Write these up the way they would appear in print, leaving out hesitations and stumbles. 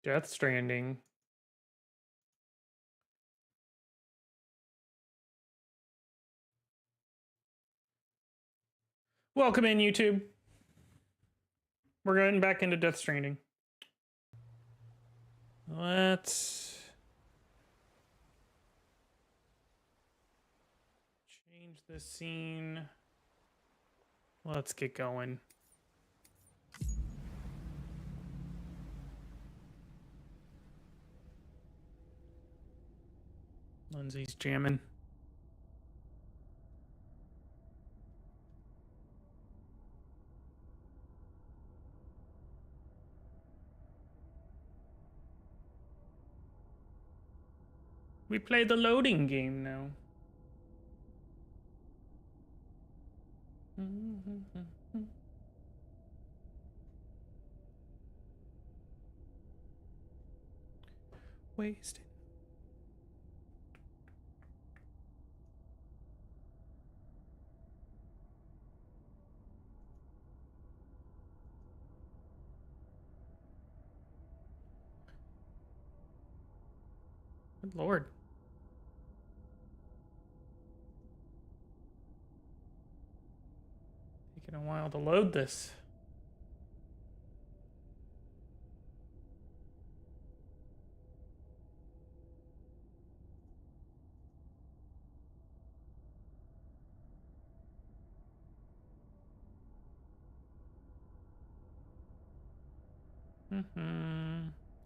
Death Stranding. Welcome in, YouTube. We're getting back into Death Stranding. Let's change the scene. Let's get going. Lindsay's jamming. We play the loading game now. Wasted. Good Lord. Taking a while to load this.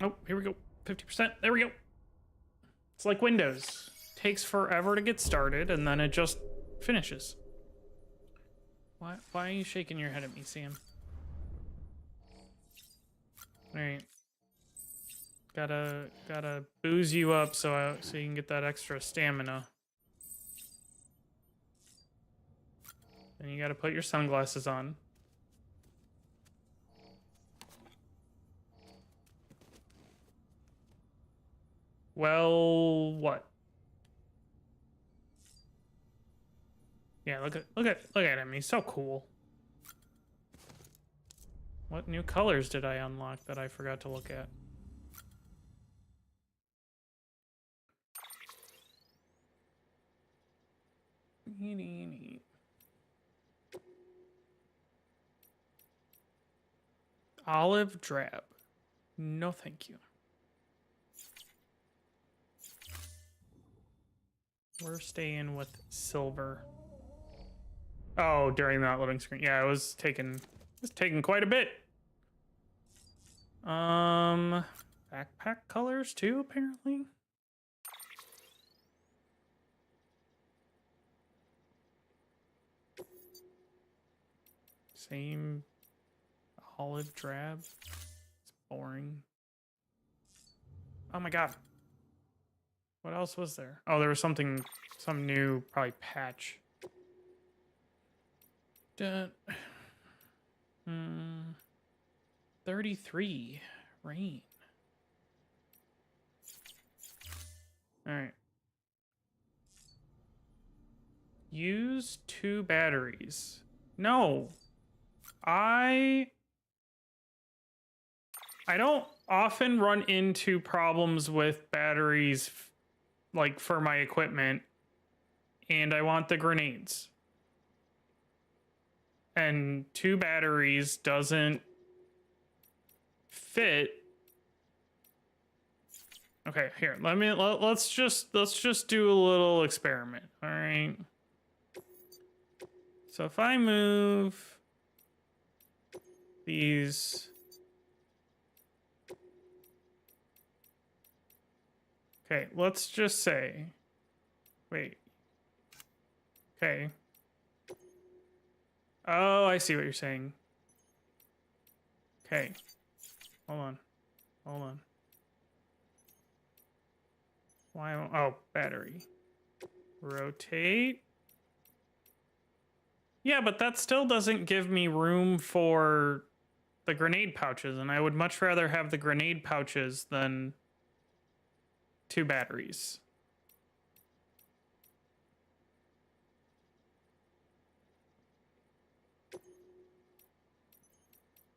Oh, here we go. 50%. There we go. It's like Windows. Takes forever to get started, and then it just finishes. Why are you shaking your head at me, Sam? Alright. Gotta booze you up so you can get that extra stamina. Then you gotta put your sunglasses on. Well, what? Yeah, look at him. He's so cool. What new colors did I unlock that I forgot to look at? Olive drab. No, thank you. We're staying with silver. Oh, during that loading screen. Yeah, it was taking quite a bit. Backpack colors too, apparently. Same olive drab. It's boring. Oh my god. What else was there? Oh, there was some new, probably patch. 33 rain. All right. Use 2 batteries. No. I don't often run into problems with batteries like for my equipment, and I want the grenades. And 2 batteries doesn't fit. Okay, here. Let's just do a little experiment. All right. So if I move these, okay, let's just say, wait. Okay. Oh, I see what you're saying. Okay. Hold on. Why? Oh, battery. Rotate. Yeah, but that still doesn't give me room for the grenade pouches, and I would much rather have the grenade pouches than 2 batteries.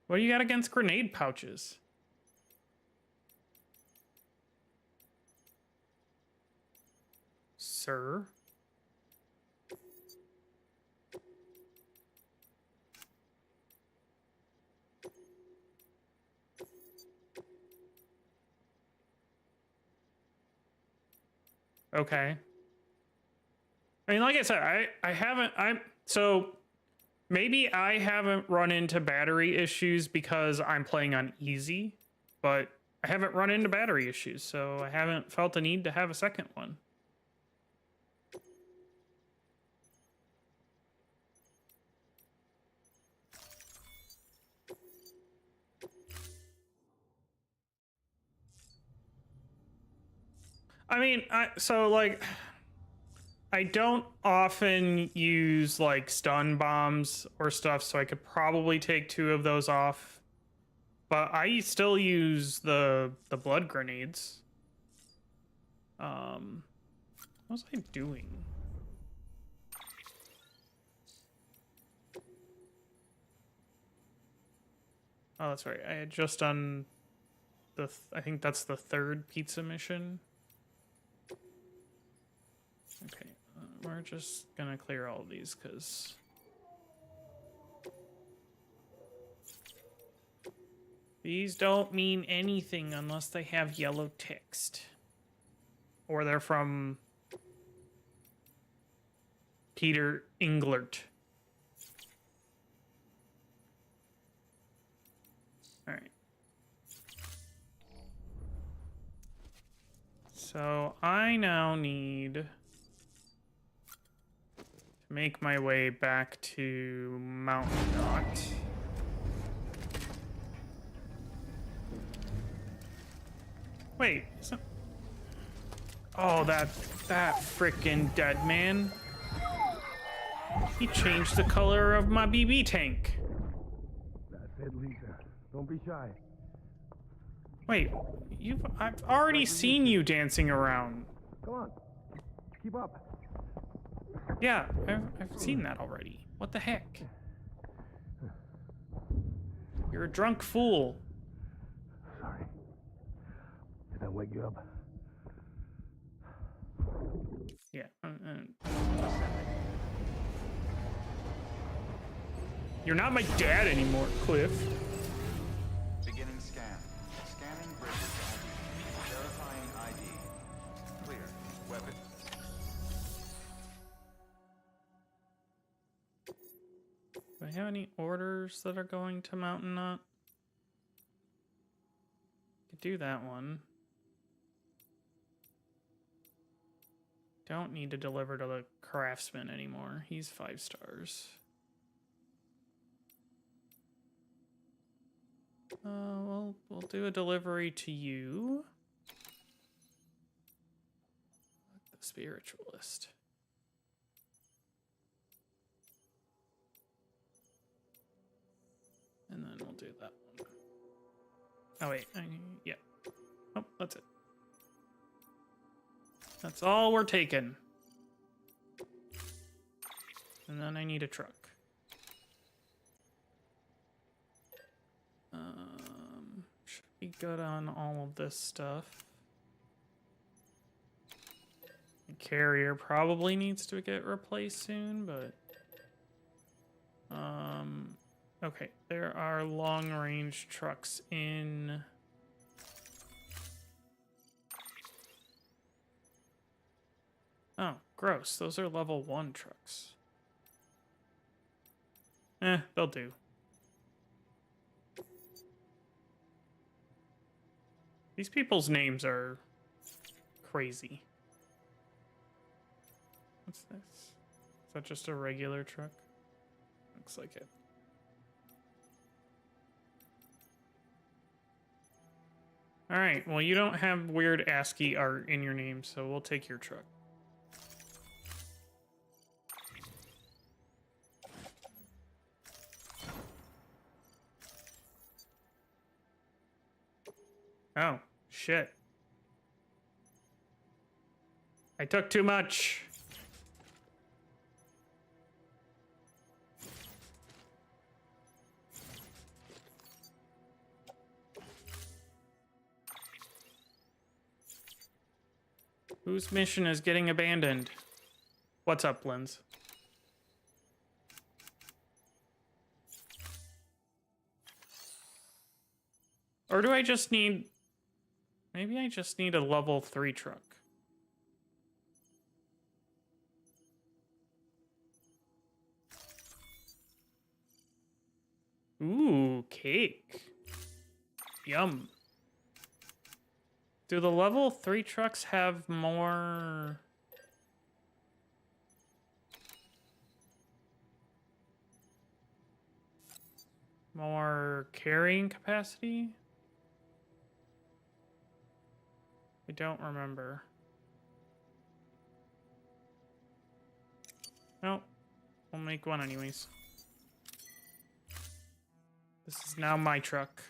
What do you got against grenade pouches? sir. Okay. I mean, like I said, so maybe I haven't run into battery issues because I'm playing on easy, but I haven't run into battery issues, so I haven't felt the need to have a second one. I mean, I don't often use like stun bombs or stuff, so I could probably take 2 of those off. But I still use the blood grenades. What was I doing? Oh, that's right. I had just done I think that's the 3rd pizza mission. Okay, we're just gonna clear all of these because these don't mean anything unless they have yellow text. Or they're from Peter Englert. All right. So I now need to make my way back to Mount Knot. Wait, isn't... Oh, that frickin' dead man. He changed the color of my BB tank. That's it, Lisa. Don't be shy. Wait, I've already seen you dancing around. Come on. Keep up. Yeah, I've seen that already. What the heck? You're a drunk fool. Sorry. Did I wake you up? Yeah. You're not my dad anymore, Cliff. Beginning scan. Scanning bridges ID. Verifying ID. Clear. Weapon. Do I have any orders that are going to Mountain Knot? Could do that one. Don't need to deliver to the craftsman anymore. He's 5 stars. We'll do a delivery to you. The spiritualist. And then we'll do that one. Oh wait, yeah. Oh, that's it. That's all we're taking. And then I need a truck. Should be good on all of this stuff. The carrier probably needs to get replaced soon, but... Okay, there are long-range trucks in... Oh, gross. Those are level 1 trucks. They'll do. These people's names are crazy. What's this? Is that just a regular truck? Looks like it. Alright, well you don't have weird ASCII art in your name, so we'll take your truck. Oh, shit. I took too much. Whose mission is getting abandoned? What's up, Linz? Or do I just need... Maybe I just need a level 3 truck. Ooh, cake. Yum. Do the level 3 trucks have more... more carrying capacity? I don't remember. Nope. We'll make one anyways. This is now my truck.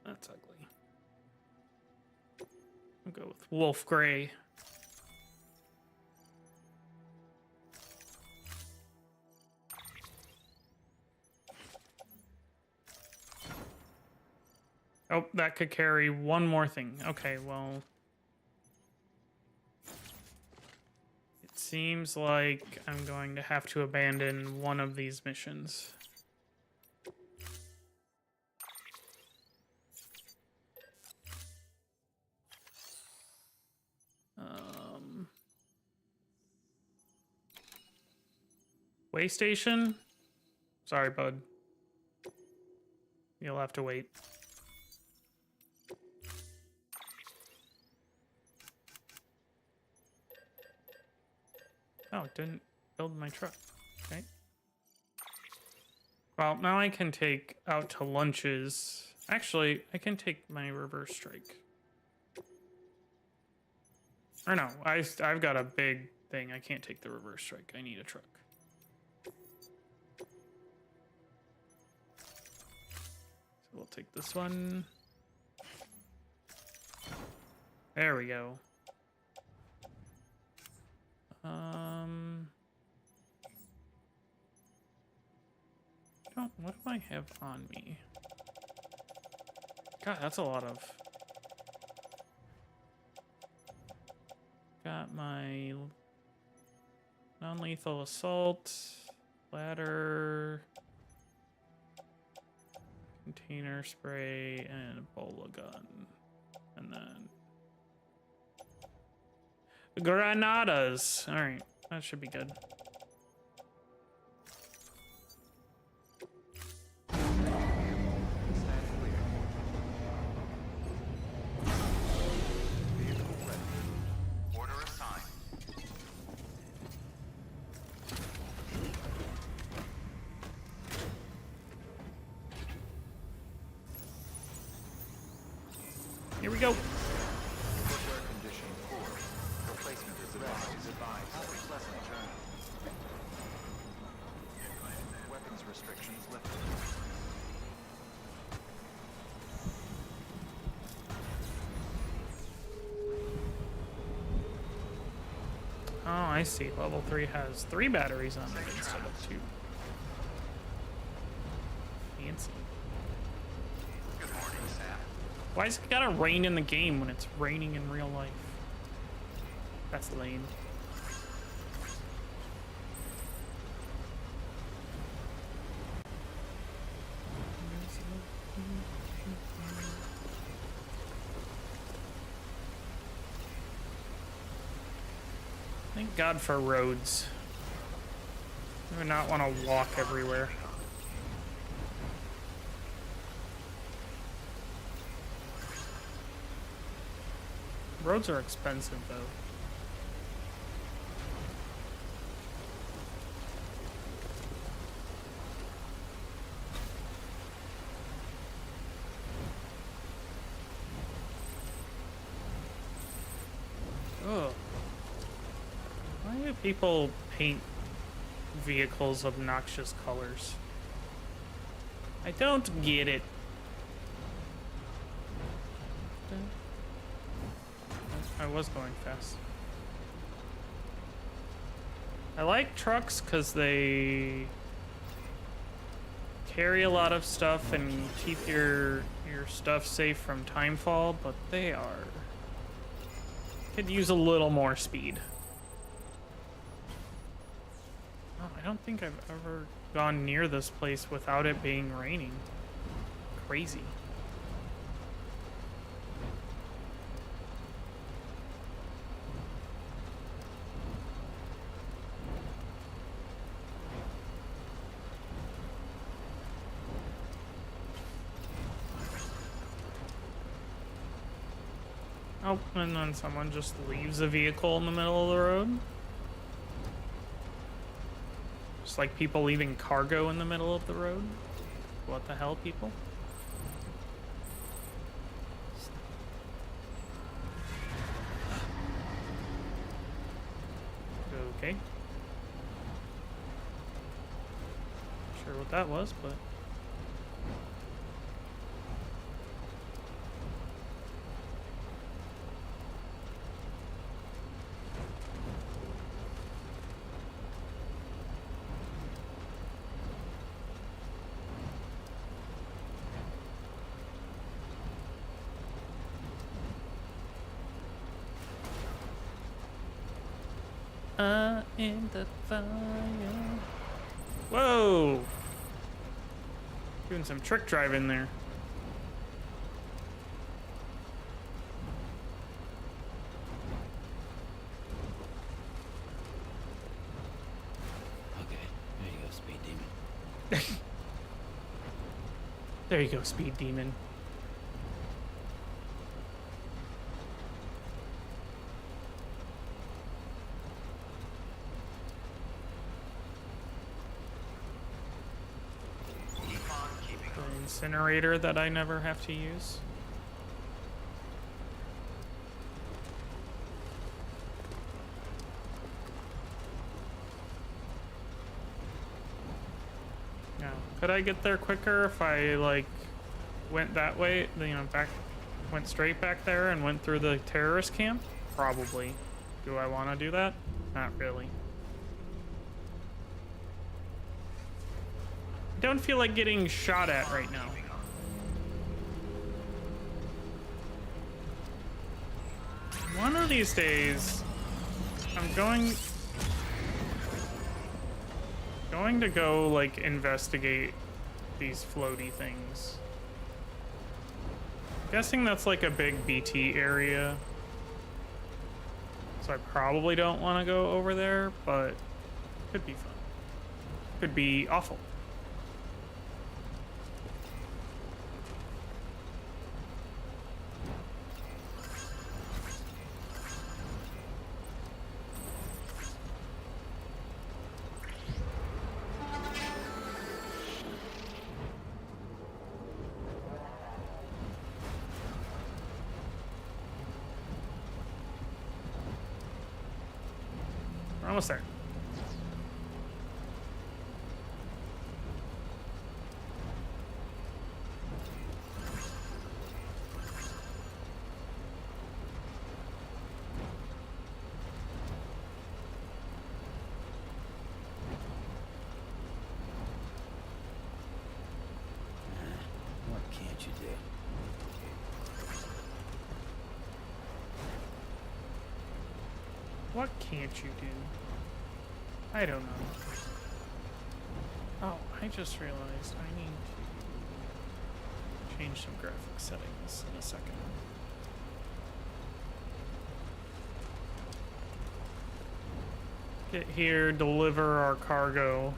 That's ugly. I'll go with Wolf Gray. Oh, that could carry one more thing. Okay, well... It seems like I'm going to have to abandon one of these missions. Way station? Sorry, bud. You'll have to wait. Oh, it didn't build my truck. Okay. Well, now I can take out to lunches. Actually, I can take my reverse strike. Or no, I've got a big thing. I can't take the reverse strike. I need a truck. So we'll take this one. There we go. What do I have on me? God, that's a lot of... Got my non-lethal assault, ladder, container spray, and Ebola gun. And then... granadas! Alright, that should be good. Here we go. Footwear condition poor. Replacement is advised. Have a pleasant journey. Weapons restrictions lifted. Oh, I see. Level 3 has 3 batteries on it instead of 2. Fancy. Good morning, Sam. Why is it gotta rain in the game when it's raining in real life? That's lame. Thank God for roads. I would not want to walk everywhere. Roads are expensive, though. Ugh. Why do people paint vehicles obnoxious colors? I don't get it. I was going fast. I like trucks because they carry a lot of stuff and keep your stuff safe from timefall, but they could use a little more speed. Oh, I don't think I've ever gone near this place without it being raining. Crazy. Oh, and then someone just leaves a vehicle in the middle of the road. Just like people leaving cargo in the middle of the road. What the hell, people? Okay. Sure what that was, but... in the fire. Whoa! Doing some trick driving there. Okay, there you go, speed demon. There you go, speed demon. Incinerator that I never have to use. Now, could I get there quicker if I like went that way? You know, went straight back there and went through the terrorist camp? Probably. Do I want to do that? Not really. Don't feel like getting shot at right now. One of these days, I'm going to go like investigate these floaty things. I'm guessing that's like a big BT area. So I probably don't want to go over there, but could be fun. Could be awful. We're almost there. What can't you do? What can't you do? I don't know. Oh, I just realized I need to change some graphic settings in a second. Get here, deliver our cargo.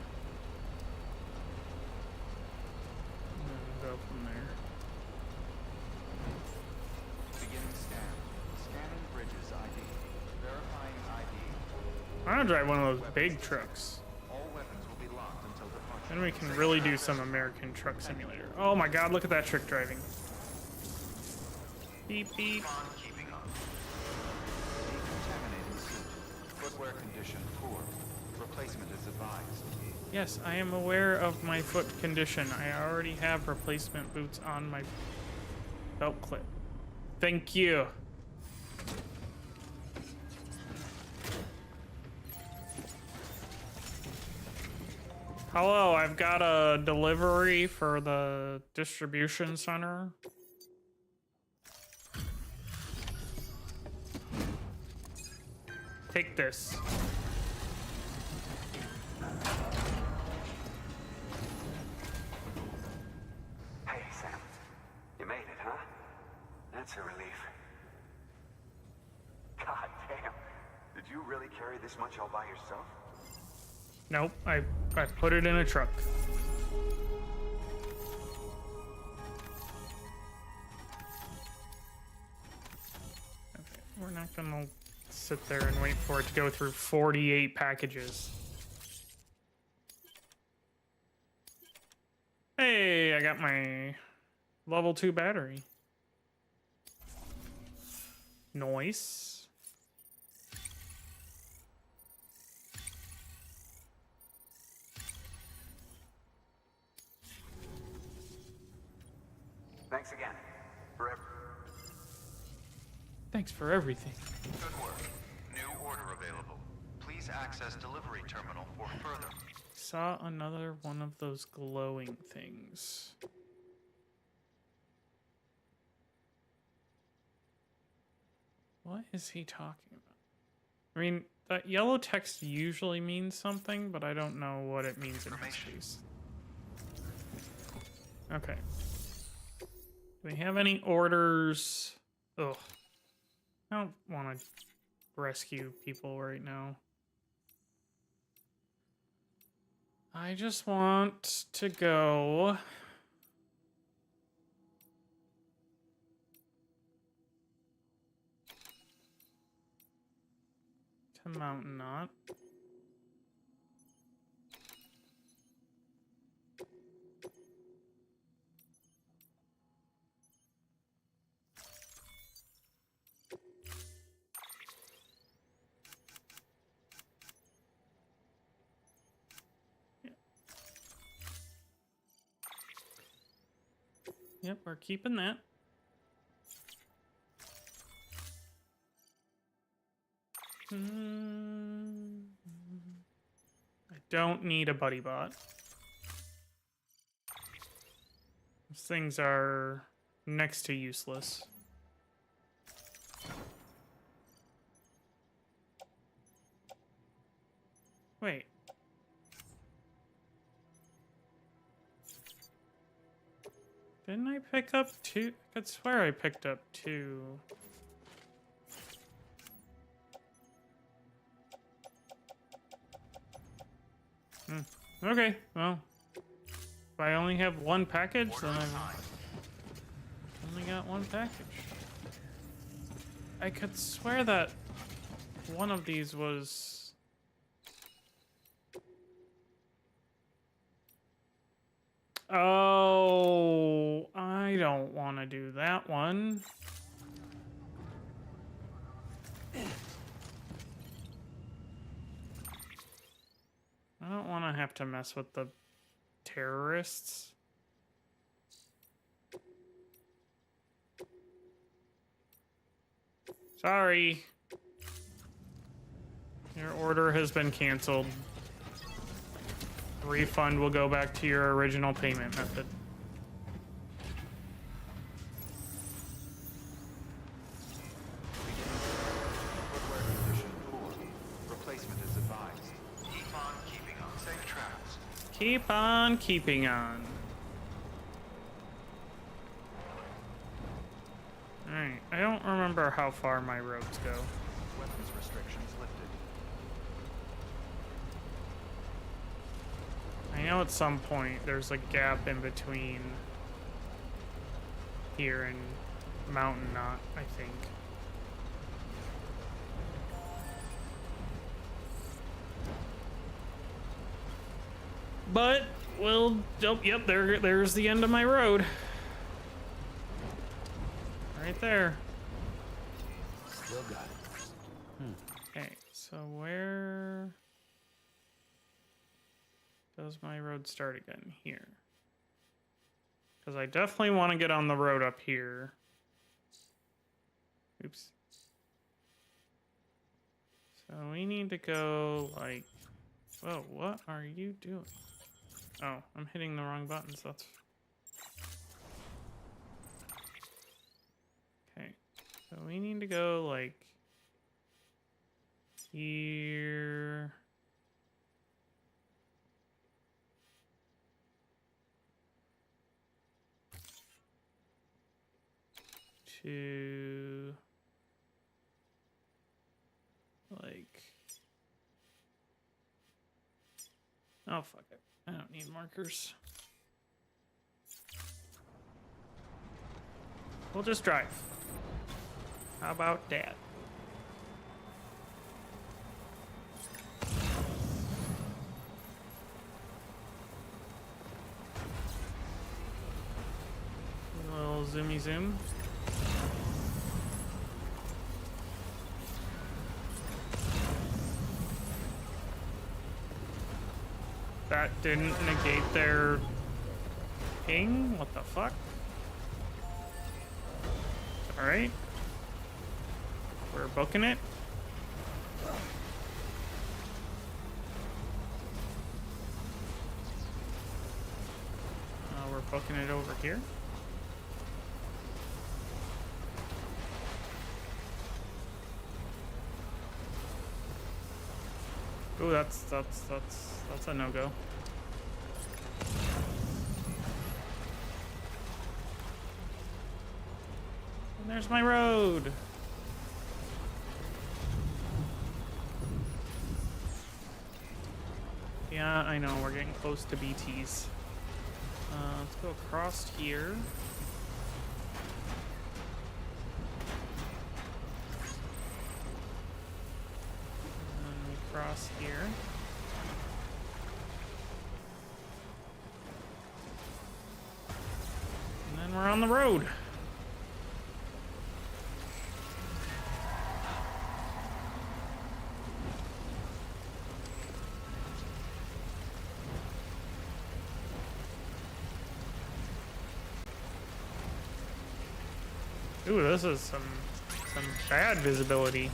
And then go from there. Beginning scan. Scanning bridges ID. Verifying ID. I'm gonna drive one of those big trucks. All weapons will be locked until departure. Then we can really do some American Truck Simulator. Oh my god, look at that trick driving. Beep beep. On keeping up. Decontaminating suit. Footwear condition poor. Replacement is advised. Yes, I am aware of my foot condition. I already have replacement boots on my belt clip. Thank you. Hello, I've got a delivery for the distribution center. Take this. Hey, Sam. You made it, huh? That's a relief. God damn. Did you really carry this much all by yourself? Nope, I put it in a truck. Okay, we're not gonna sit there and wait for it to go through 48 packages. Hey, I got my level 2 battery. Nice. Thanks again. Forever. Thanks for everything. Good work. New order available. Please access delivery terminal for further. Saw another one of those glowing things. What is he talking about? I mean, that yellow text usually means something, but I don't know what it means in his case. Okay. Do we have any orders? Ugh. I don't want to rescue people right now. I just want to go to Mountain Knot. Yep, we're keeping that. I don't need a buddy bot. Those things are next to useless. Wait. Didn't I pick up 2? I could swear I picked up 2. Okay, well, if I only have 1 package, then I've only got 1 package. I could swear that one of these was... Oh, I don't want to do that one. I don't want to have to mess with the terrorists. Sorry. Your order has been canceled. Refund will go back to your original payment method. Footwear condition poor. Replacement is advised. Keep on keeping on. Safe travels. Keep on keeping on. Alright, I don't remember how far my roads go. Weapons restrictions lifted. I know at some point there's a gap in between here and Mountain Knot, I think. But we'll, oh, yep, there's the end of my road. Right there. Still got it. Okay, so where does my road start again? Here. Because I definitely want to get on the road up here. Oops. So we need to go like... Whoa, what are you doing? Oh, I'm hitting the wrong buttons. That's... Okay. So we need to go like... Here... To... Like... Oh, fuck it. I don't need markers. We'll just drive. How about that? A little zoomy zoom. That didn't negate their ping? What the fuck? Alright. We're booking it. We're booking it over here. Ooh, that's a no-go. And there's my road. Yeah, I know, we're getting close to BTs. Let's go across here. Across here. And then we're on the road. Ooh, this is some bad visibility.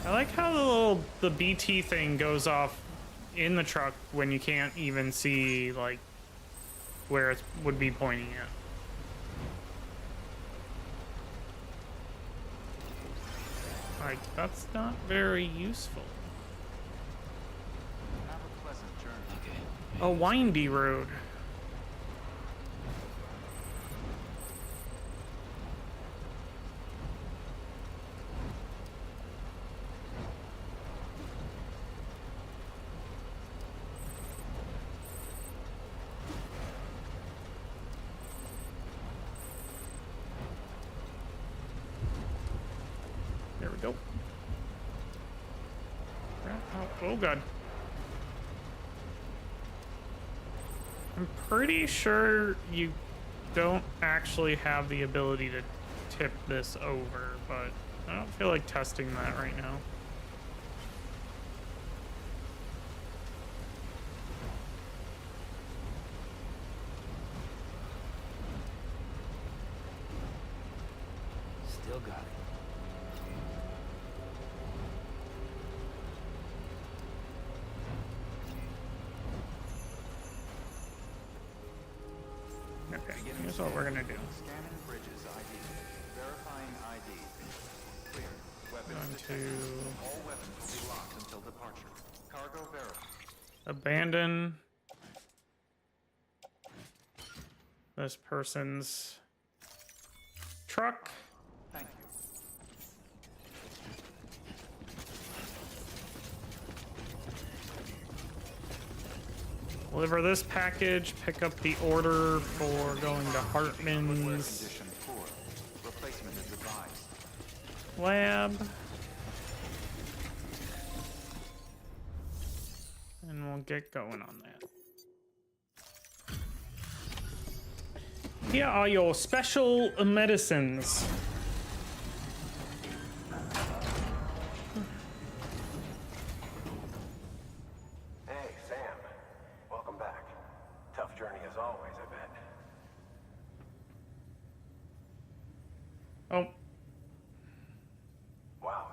I like how the BT thing goes off in the truck when you can't even see like where it would be pointing at. Like, that's not very useful. Have a pleasant journey. Okay. A windy road. There we go. Oh god. I'm pretty sure you don't actually have the ability to tip this over, but I don't feel like testing that right now. Still got it. Okay, here's what we're gonna do. Scanning bridges ID. Verifying ID. Clear. Weapons Going detected. to All weapons will be locked until departure. Cargo verified. abandon this person's truck. Thank you. Deliver this package, pick up the order for going to Hartman's Condition 4. Replacement is advised. lab. And we'll get going on that. Here are your special medicines. Hey, Sam. Welcome back. Tough journey as always, I bet. Oh, Wow,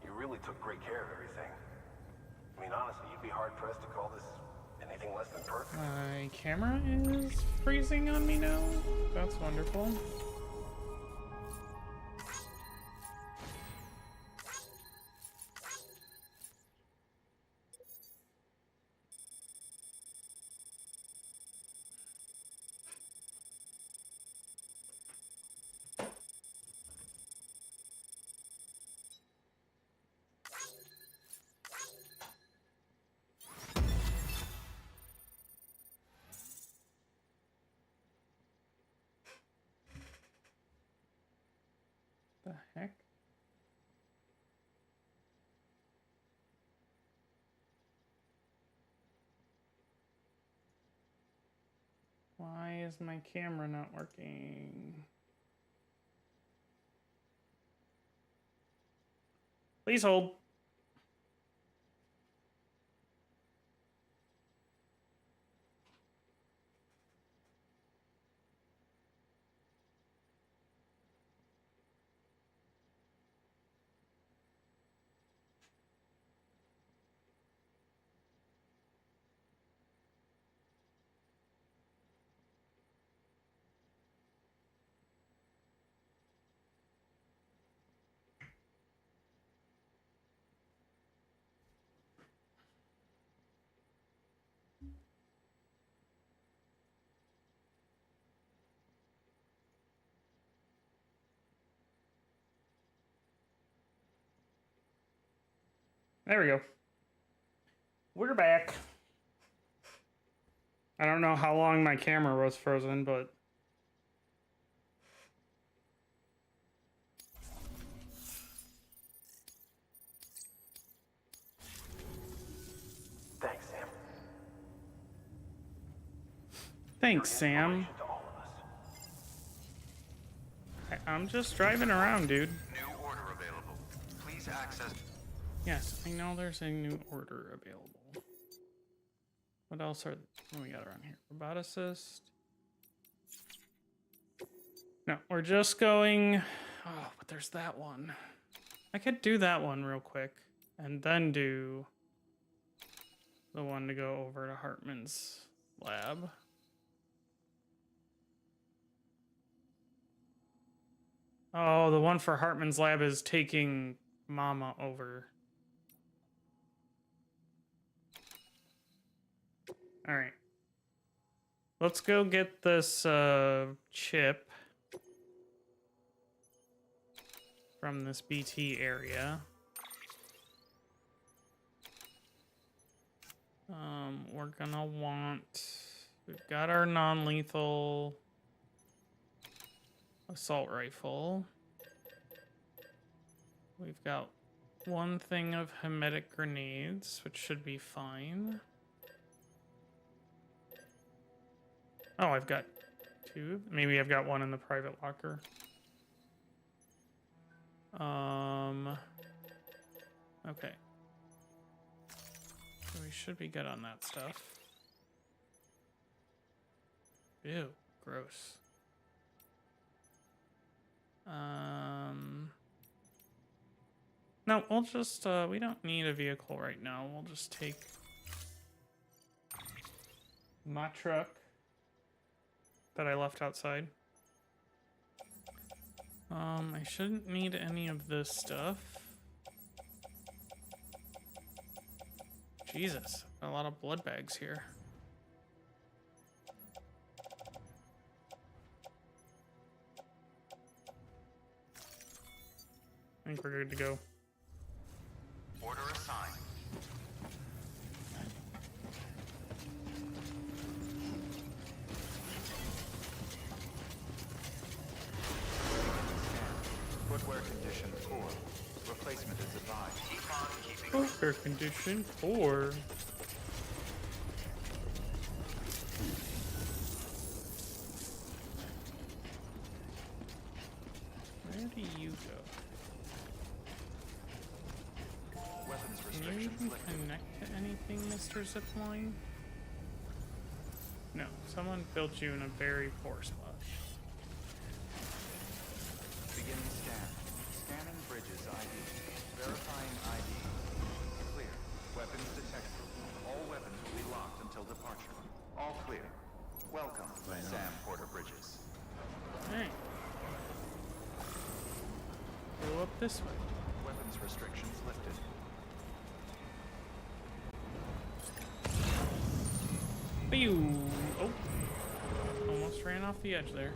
you really took great care of everything. I mean, honestly, you'd be hard-pressed to call this anything less than perfect. my camera is freezing on me now. That's wonderful. The heck? Why is my camera not working? Please hold. There we go. We're back. I don't know how long my camera was frozen, but Thanks, Sam. thanks, Sam. To all of us. I'm just driving around, dude. New order available. Please access. Yes, I know there's a new order available. What else what do we got around here? Roboticist. No, we're just going. Oh, but there's that one. I could do that one real quick and then do the one to go over to Hartman's lab. Oh, the one for Hartman's lab is taking Mama over. All right. Let's go get this chip from this BT area. We're gonna want... We've got our non-lethal assault rifle. We've got one thing of hermetic grenades, which should be fine. Oh, I've got two. Maybe I've got one in the private locker. Okay. So we should be good on that stuff. Ew, gross. No, we'll just, we don't need a vehicle right now. We'll just take my truck that I left outside. I shouldn't need any of this stuff. Jesus, got a lot of blood bags here. I think we're good to go. Order assigned. Footwear condition poor. Replacement is advised. Keep on keeping on. Fair condition 4. Where do you go? Weapons Can you restrictions even lifted. connect to anything, Mr. Zipline? No, someone built you in a very poor spot. Beginning scan. Scanning bridges ID. Verifying ID. Clear. Weapons detected. All weapons will be locked until departure. All clear. Welcome, Right on. Sam Porter Bridges. Alright. Go up this way. Weapons restrictions lifted. Pew! Oh. Almost ran off the edge there.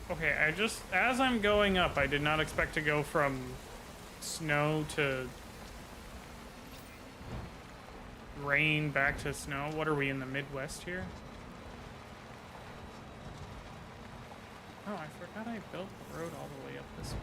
Okay, as I'm going up, I did not expect to go from snow to rain back to snow. What are we, in the Midwest here? Oh, I forgot I built the road all the way up this way.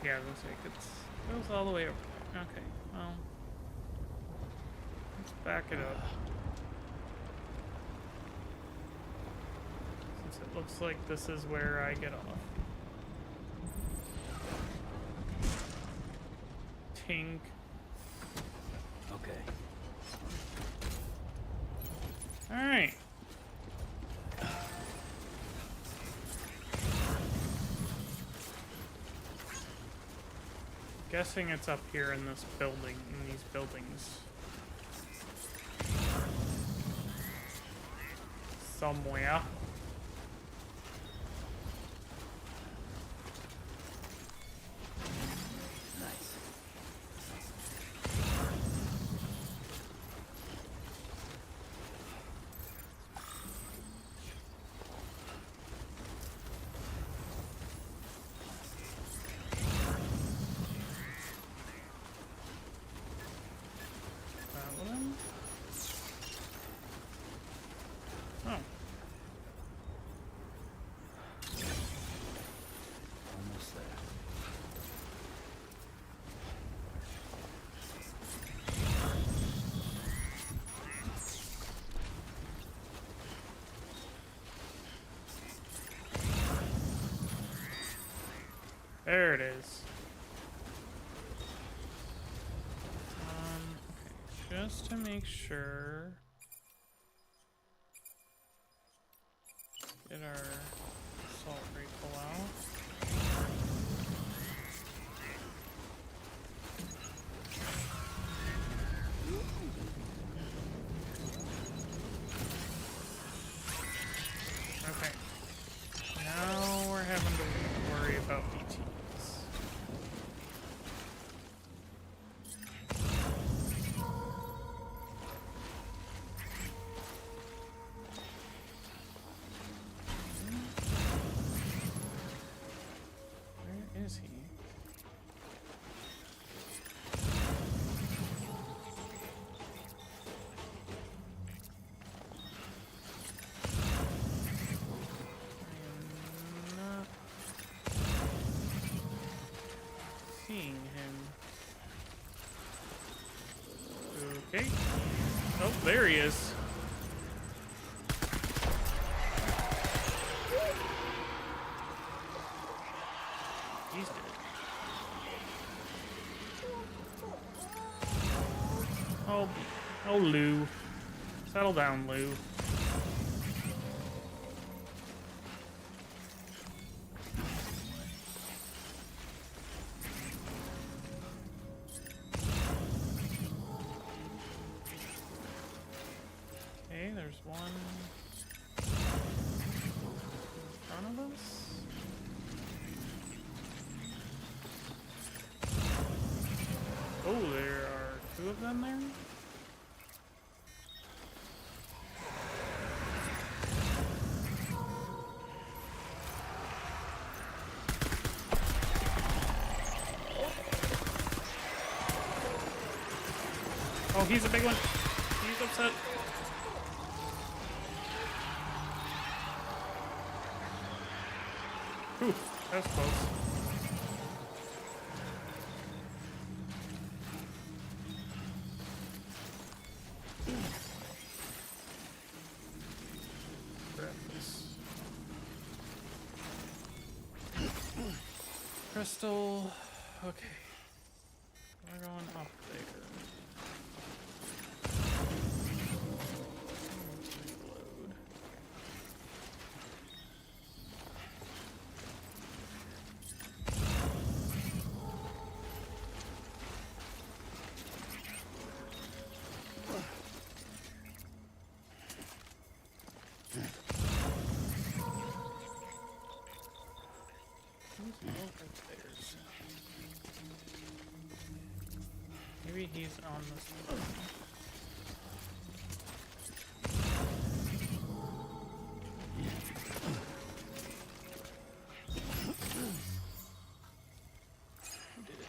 Yeah, looks like it goes all the way over there. Okay, well, let's back it up. Since it looks like this is where I get off. Tink. Okay. Alright. Guessing it's up here in this building, in these buildings. Somewhere. Nice. That one? Oh. Almost there. There it is. Okay, just to make sure. Get our assault rifle out. Okay. Now we're having to worry about BTs. Where is he? I am not seeing him. Okay. Oh, there he is. He's dead. Oh, Lou. Settle down, Lou. Okay, there's one in front of us. Oh, there are two of them there? Oh, he's a big one. He's upset. Ooh, that's close. crystal. Okay. We're going up there. Load. Maybe he's on this one. Who did it?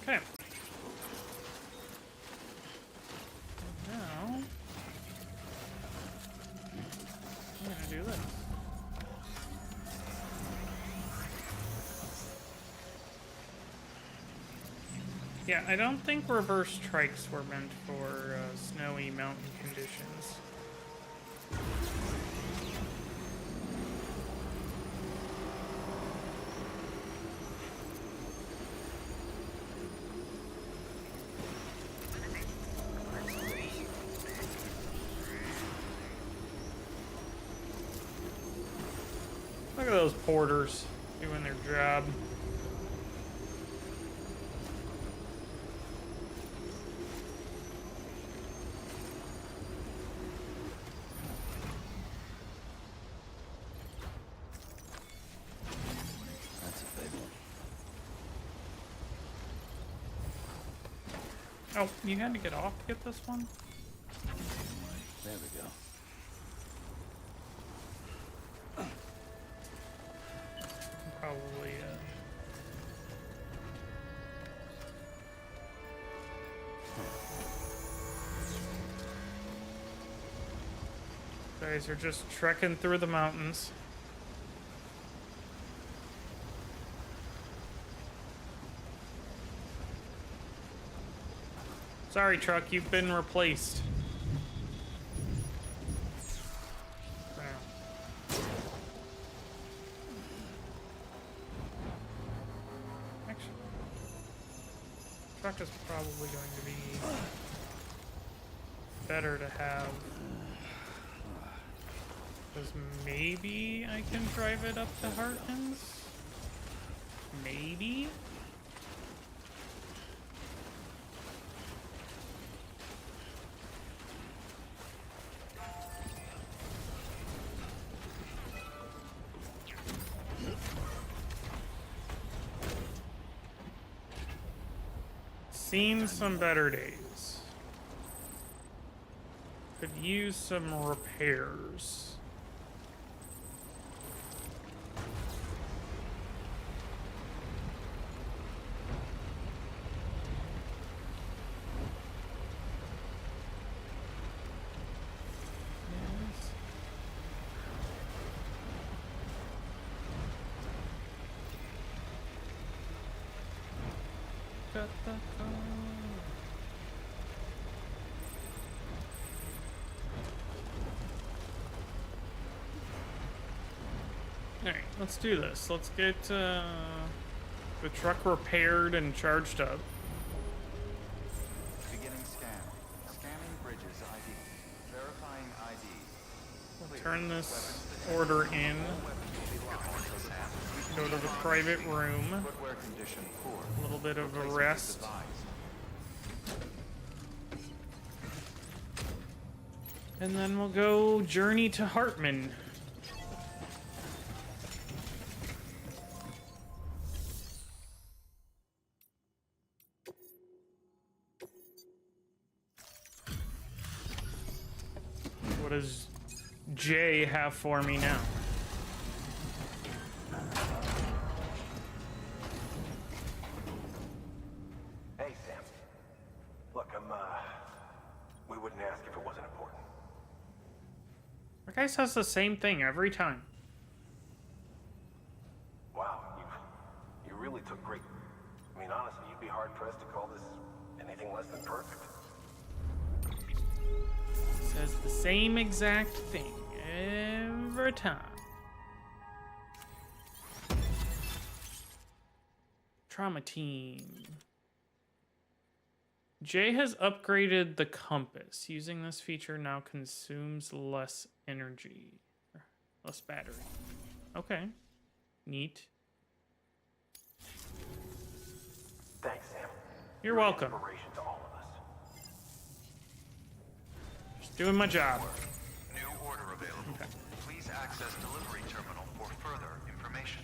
Okay. Now, I'm gonna do this. Yeah, I don't think reverse trikes were meant for snowy mountain conditions. Look at those porters doing their job. That's a big one. Oh, you had to get off to get this one? There we go. Probably, Guys are just trekking through the mountains. Sorry, truck, you've been replaced. Wow. Actually, truck is probably going to be better to have. Because maybe I can drive it up to Hartman's? Maybe? Seen some better days. Could use some repairs. Yes. Got the car. Alright, let's do this. Let's get the truck repaired and charged up. Beginning scan. Scanning bridges ID. Verifying ID. We'll turn this order in. Go to the private room. Footwear condition poor. A little bit of a Replacement is rest. advised. And then we'll go journey to Hartman. What does Jay have for me now? Hey, Sam. Look, we wouldn't ask if it wasn't important. That guy says the same thing every time. Wow, you really took great you'd be hard-pressed to call this anything less than perfect. Says the same exact thing every time. Trauma team. Jay has upgraded the compass. Using this feature now consumes less energy. Less battery. Okay. Neat. Thanks, Sam. You're welcome. Inspiration to all of us. Just doing my job. New order available. Okay. Please access delivery terminal for further information.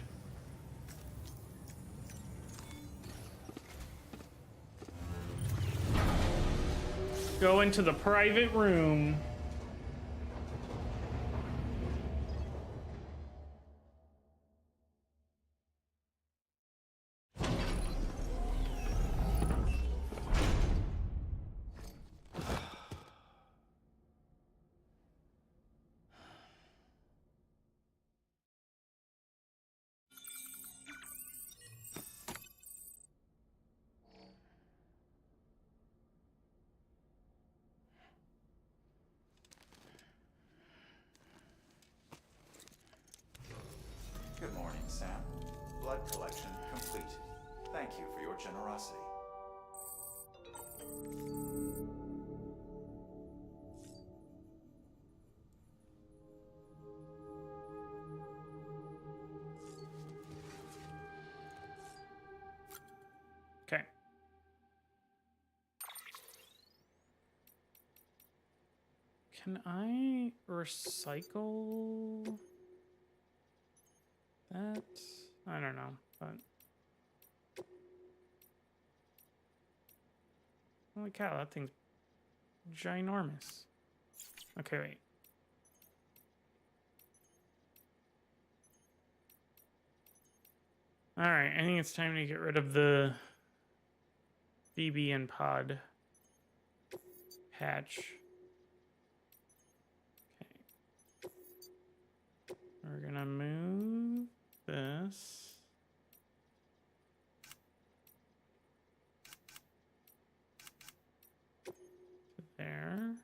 Go into the private room. Good morning, Sam. Blood collection complete. Thank you for your generosity. Okay. Can I recycle that? I don't know, but holy cow, that thing's ginormous. Okay, wait. All right, I think it's time to get rid of the BB and pod hatch. Okay. We're gonna move this. To there.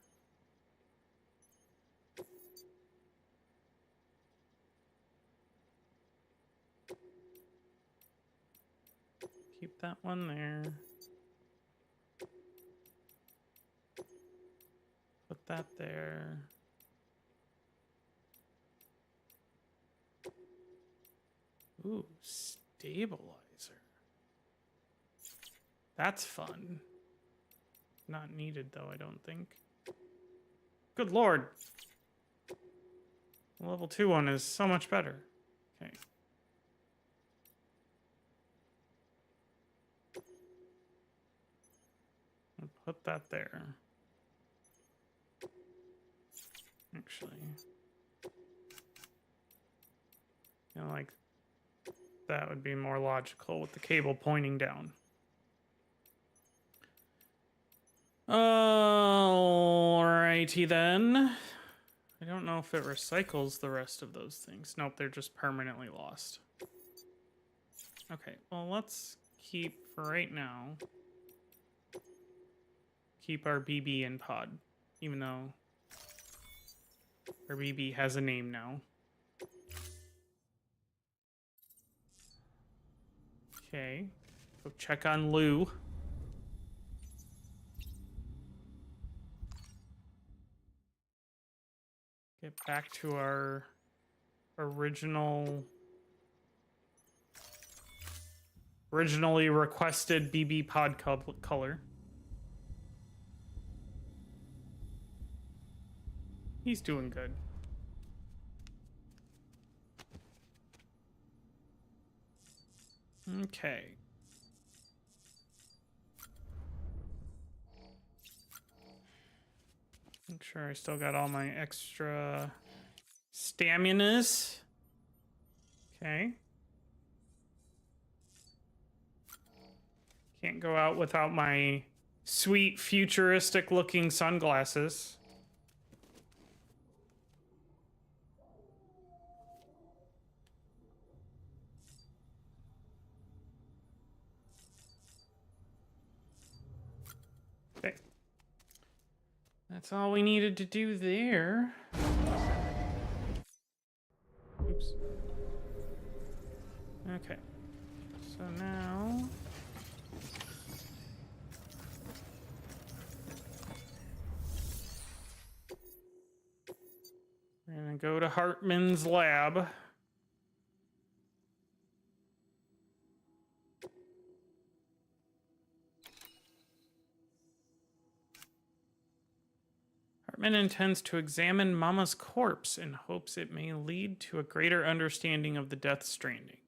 Keep that one there. Put that there. Ooh, stabilizer. That's fun. Not needed though, I don't think. Good lord. The level 2 one is so much better. Okay. I'll put that there. Actually. You know, like, that would be more logical with the cable pointing down. Alrighty then. I don't know if it recycles the rest of those things. Nope, they're just permanently lost. Okay, well, let's keep, for right now, keep our BB in pod, even though our BB has a name now. Okay, go check on Lou. Get back to our originally requested BB pod color. He's doing good. Okay. Make sure I still got all my extra staminas. Okay. Can't go out without my sweet futuristic looking sunglasses. That's all we needed to do there. Oops. Okay. So now... we're gonna go to Hartman's lab. Hartman intends to examine Mama's corpse in hopes it may lead to a greater understanding of the Death Stranding.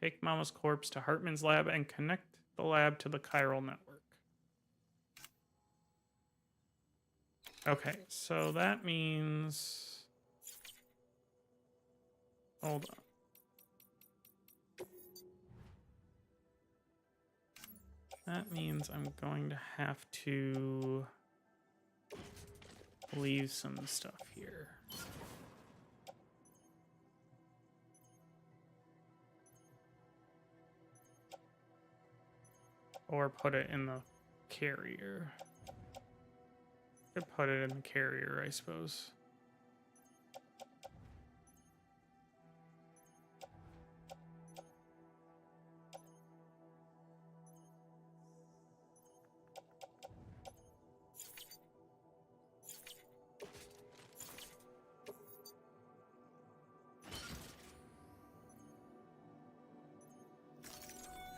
Take Mama's corpse to Hartman's lab and connect the lab to the chiral network. Okay, so that means... hold on. That means I'm going to have to leave some stuff here. Or put it in the carrier. Could put it in the carrier, I suppose.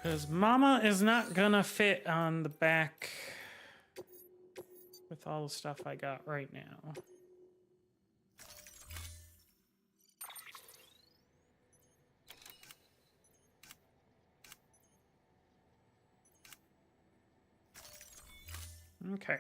Because Mama is not gonna fit on the back with all the stuff I got right now. Okay.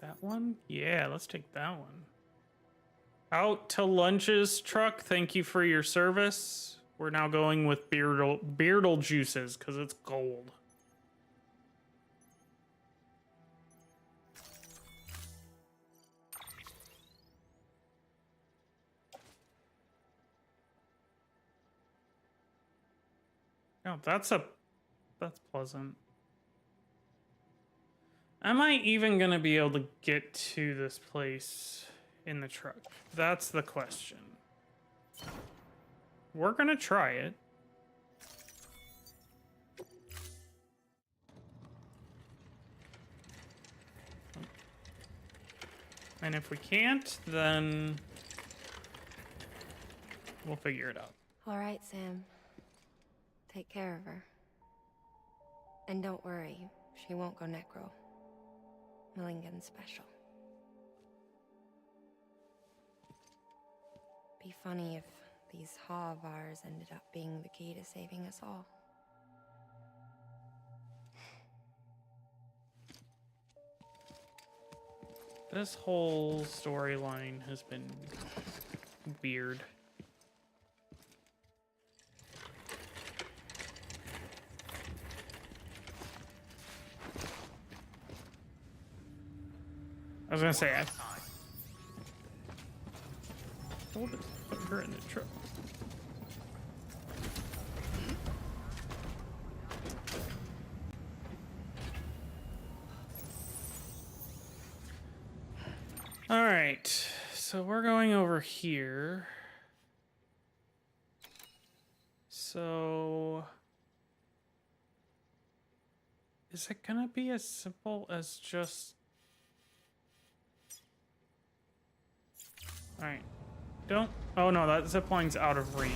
That one? Yeah, let's take that one. Out to lunches truck. Thank you for your service. We're now going with Beardle juices because it's gold. Oh, that's pleasant. Am I even gonna be able to get to this place in the truck? That's the question. We're gonna try it. And if we can't, then we'll figure it out. All right, Sam. Take care of her. And don't worry, she won't go necro. Millingen's special. Be funny if these Ha of ours ended up being the key to saving us all. This whole storyline has been weird. I was gonna say, I told it to put her in the truck. All right, so we're going over here. So, is it gonna be as simple as just... Alright. Don't... oh no, that zipline's out of range.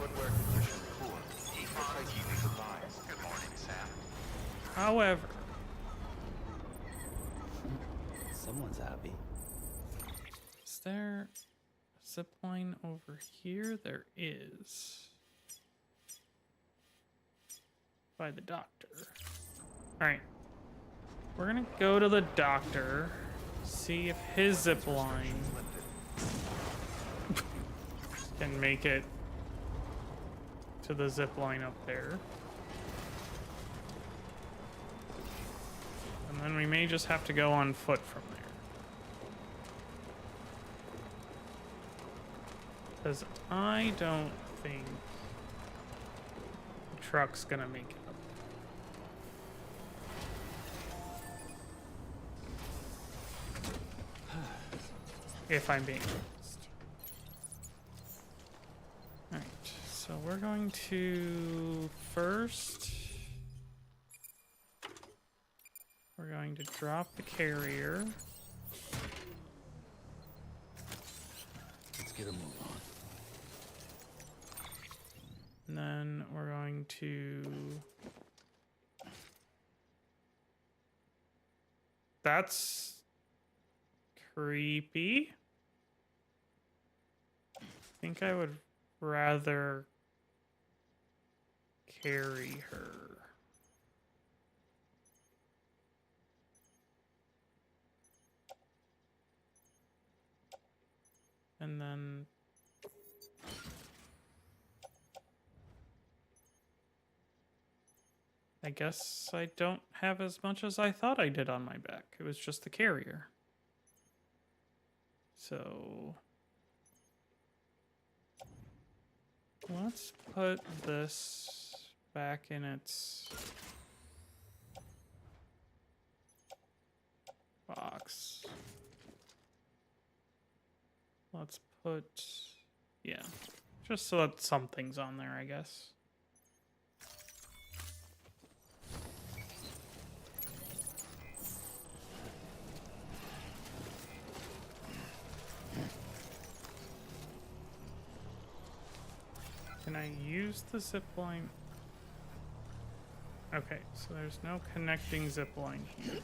Footwear condition poor. Replacement is advised. Good morning, Sam. However... Someone's happy. is there a zipline over here? There is. By the doctor. Alright. We're gonna go to the doctor. See if his zipline can make it to the zipline up there. And then we may just have to go on foot from there. Because I don't think the truck's gonna make it up. If I'm being honest. Alright, so we're going to first... We're going to drop the carrier. Let's get a move on. And then we're going to... That's creepy. I think I would rather carry her. And then I guess I don't have as much as I thought I did on my back. It was just the carrier. So let's put this back in its box. Let's put, yeah, just so that something's on there, I guess. Can I use the zip line? Okay, so there's no connecting zip line here.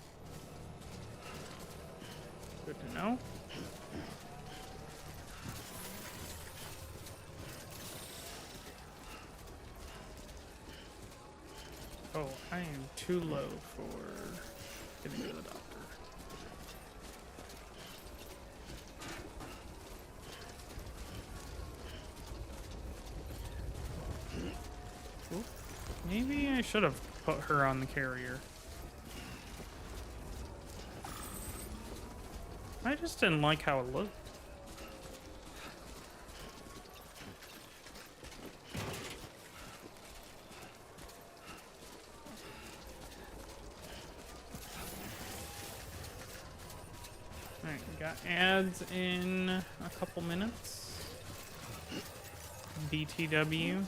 Good to know. Oh, I am too low for getting to the doctor. Oop. Maybe I should have put her on the carrier. I just didn't like how it looked. Alright, we got ads in a couple minutes. BTW.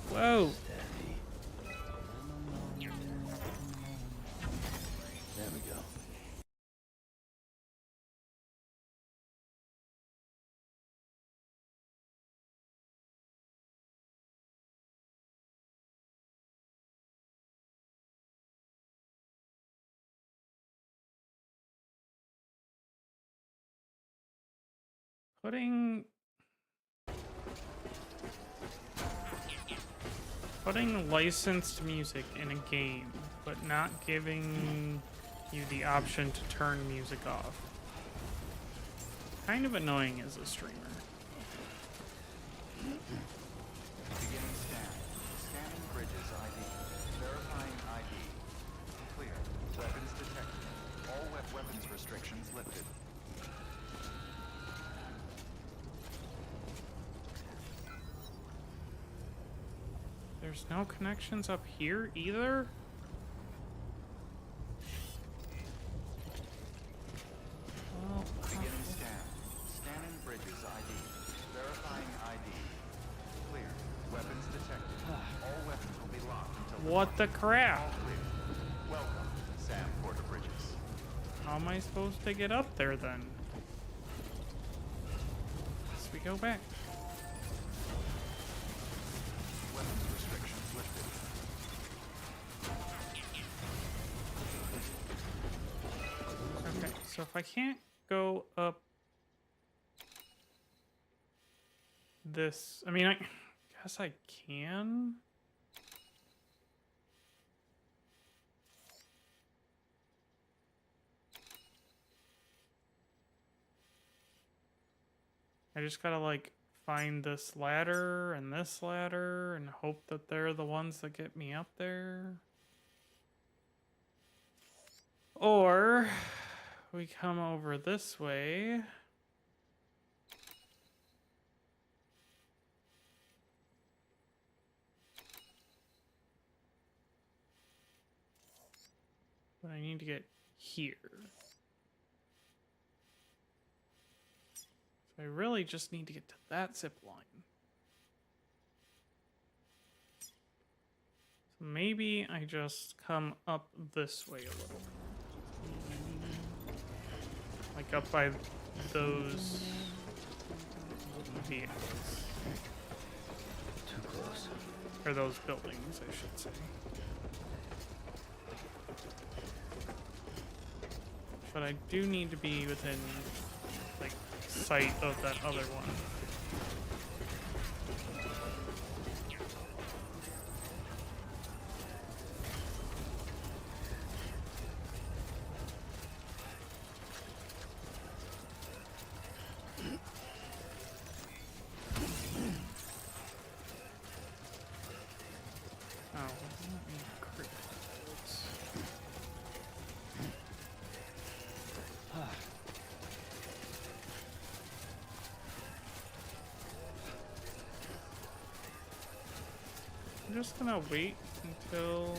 Whoa. There we go. Putting licensed music in a game, but not giving you the option to turn music off. Kind of annoying as a streamer. Beginning scan. Scanning bridges ID. Verifying ID. Clear. Weapons detected. All weapons restrictions lifted. There's no connections up here either? Well, Beginning scan. Scanning bridges ID. Verifying ID. Clear. Weapons detected. All weapons will be locked until what the crap? all clear. Welcome, Sam Porter Bridges. How am I supposed to get up there then? Guess we go back. Weapons restrictions lifted. Okay, so if I can't go up this, I mean, I guess I can. I just gotta like find this ladder and hope that they're the ones that get me up there. Or we come over this way. But I need to get here. So I really just need to get to that zip line. So maybe I just come up this way a little. Like up by those vehicles. Too close. Or those buildings, I should say. But I do need to be within, like, sight of that other one. I'm just gonna wait until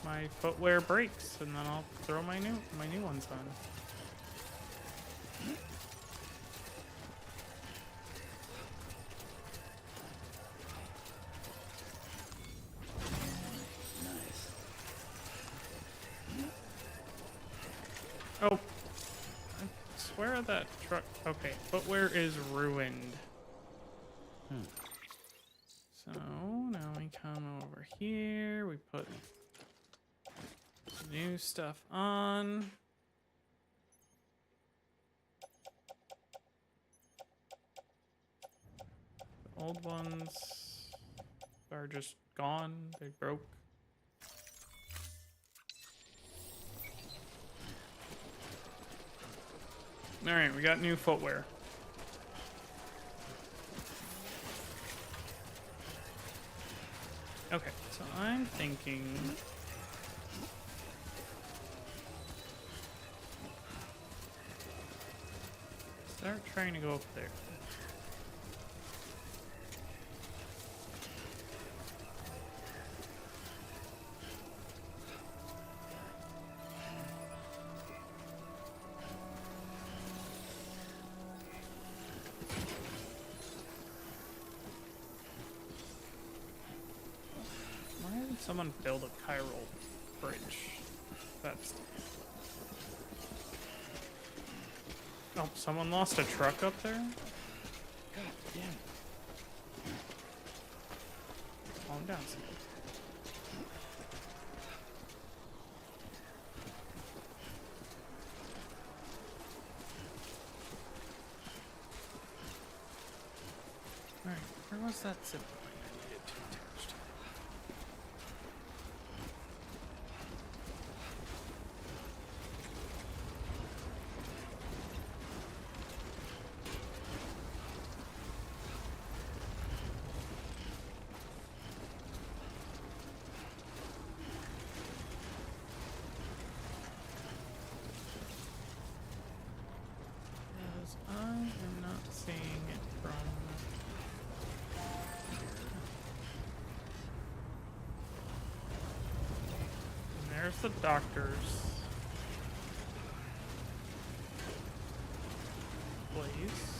my footwear breaks, and then I'll throw my new ones on. Oh, I swear that truck. Okay, footwear is ruined. So now we come over here. We put new stuff on. The old ones are just gone. They broke. Alright, we got new footwear. Okay, so I'm thinking... start trying to go up there. Someone build a chiral bridge. That's... oh, someone lost a truck up there? God damn it. Calm down, Sam. Alright, where was that zip line I needed to attach to? Because I am not seeing it from here. And there's the doctor's place.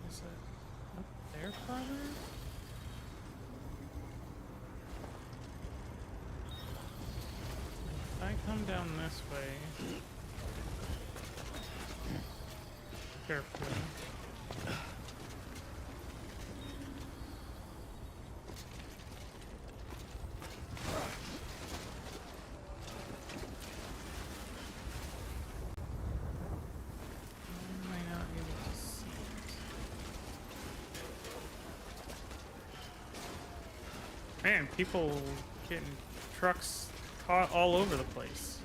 Is it up there farther? If I come down this way carefully. Man, people getting trucks caught all over the place.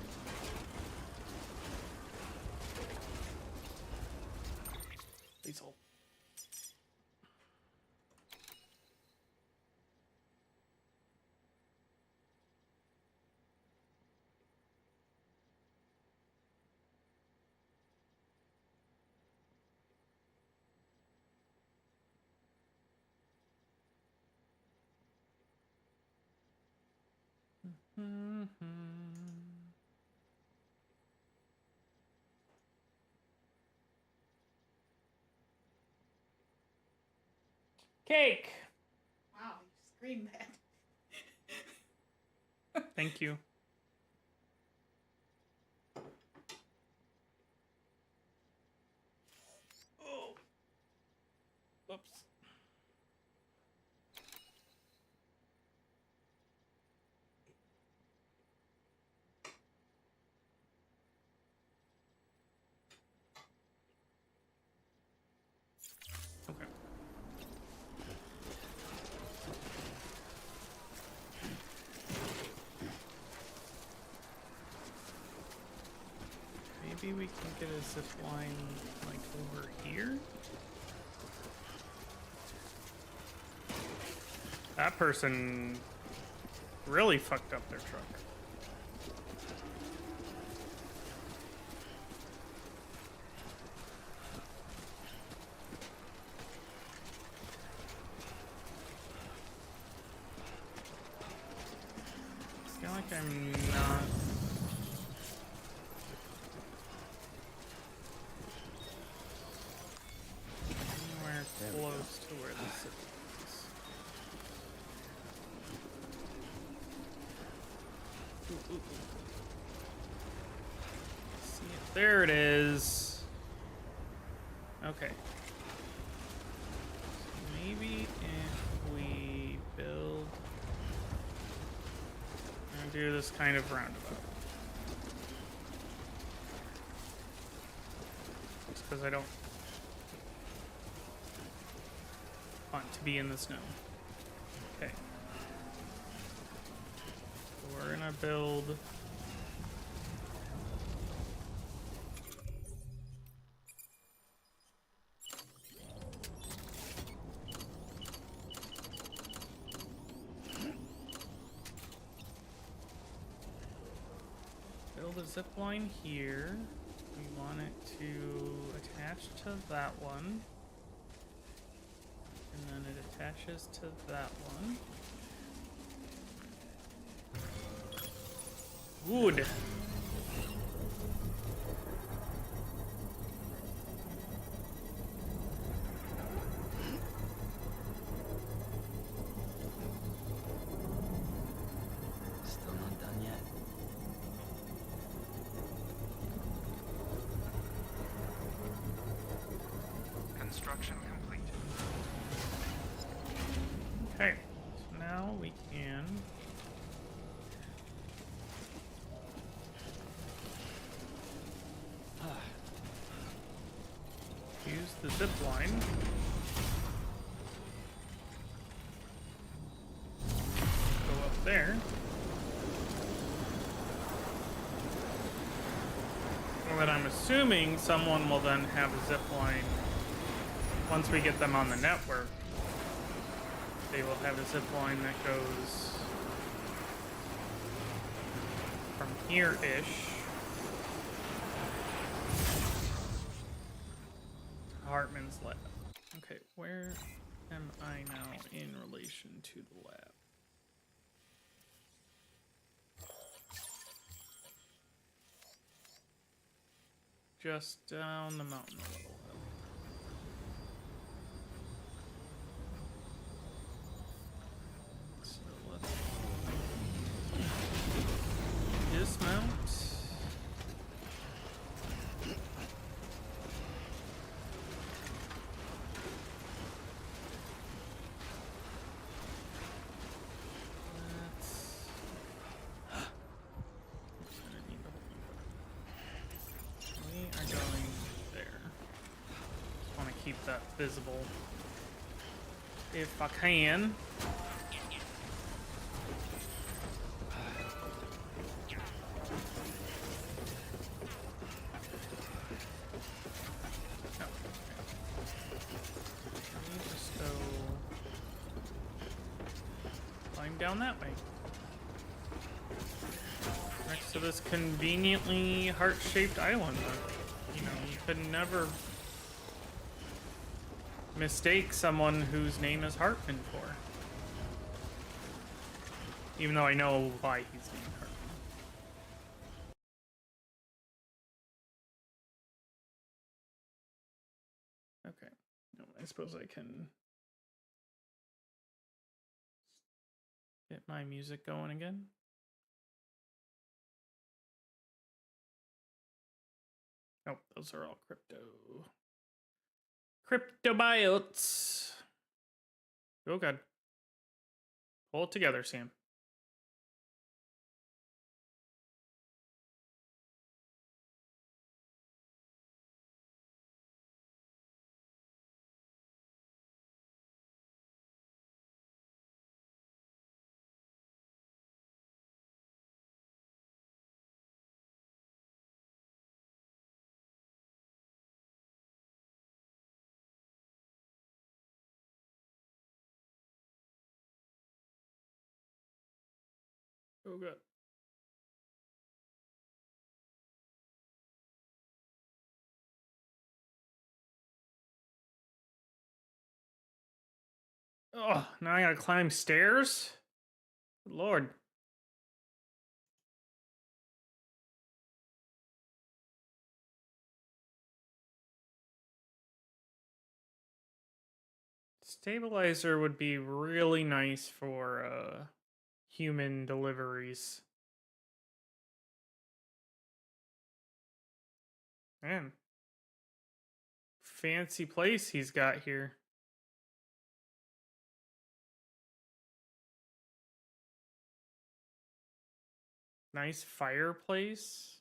Please hold. Cake. Wow, you screamed that. Thank you. Oh. Oops. Okay. Maybe we can get a zip line like over here. That person really fucked up their truck. I feel like I'm not. Anywhere close to where the zip line is. Ooh, ooh, ooh. See it. There it is. Okay. So maybe if we build. I'm gonna do this kind of roundabout. Just because I don't want to be in the snow. Okay. So we're gonna build. Build a zip line here. We want it to attach to that one. And then it attaches to that one. Wood. Still not done yet. Construction complete. Okay, so now we can use the zip line. Go up there. But I'm assuming someone will then have a zip line once we get them on the network. They will have a zip line that goes from here-ish to Hartman's lab. Okay, where am I now in relation to the lab? Just down the mountain a little. So let's dismount. We are going there. Just want to keep that visible if I can. climb down that way. Next to this conveniently heart-shaped island. You know, you could never mistake someone whose name is Hartman for. Even though I know why he's named Hartman. Okay. No, I suppose I can get my music going again. Oh, those are all cryptobiotes. Oh god. Pull it together, Sam. Oh god. Oh, now I gotta climb stairs? Good Lord. Stabilizer would be really nice for human deliveries. Man. Fancy place he's got here. Nice fireplace.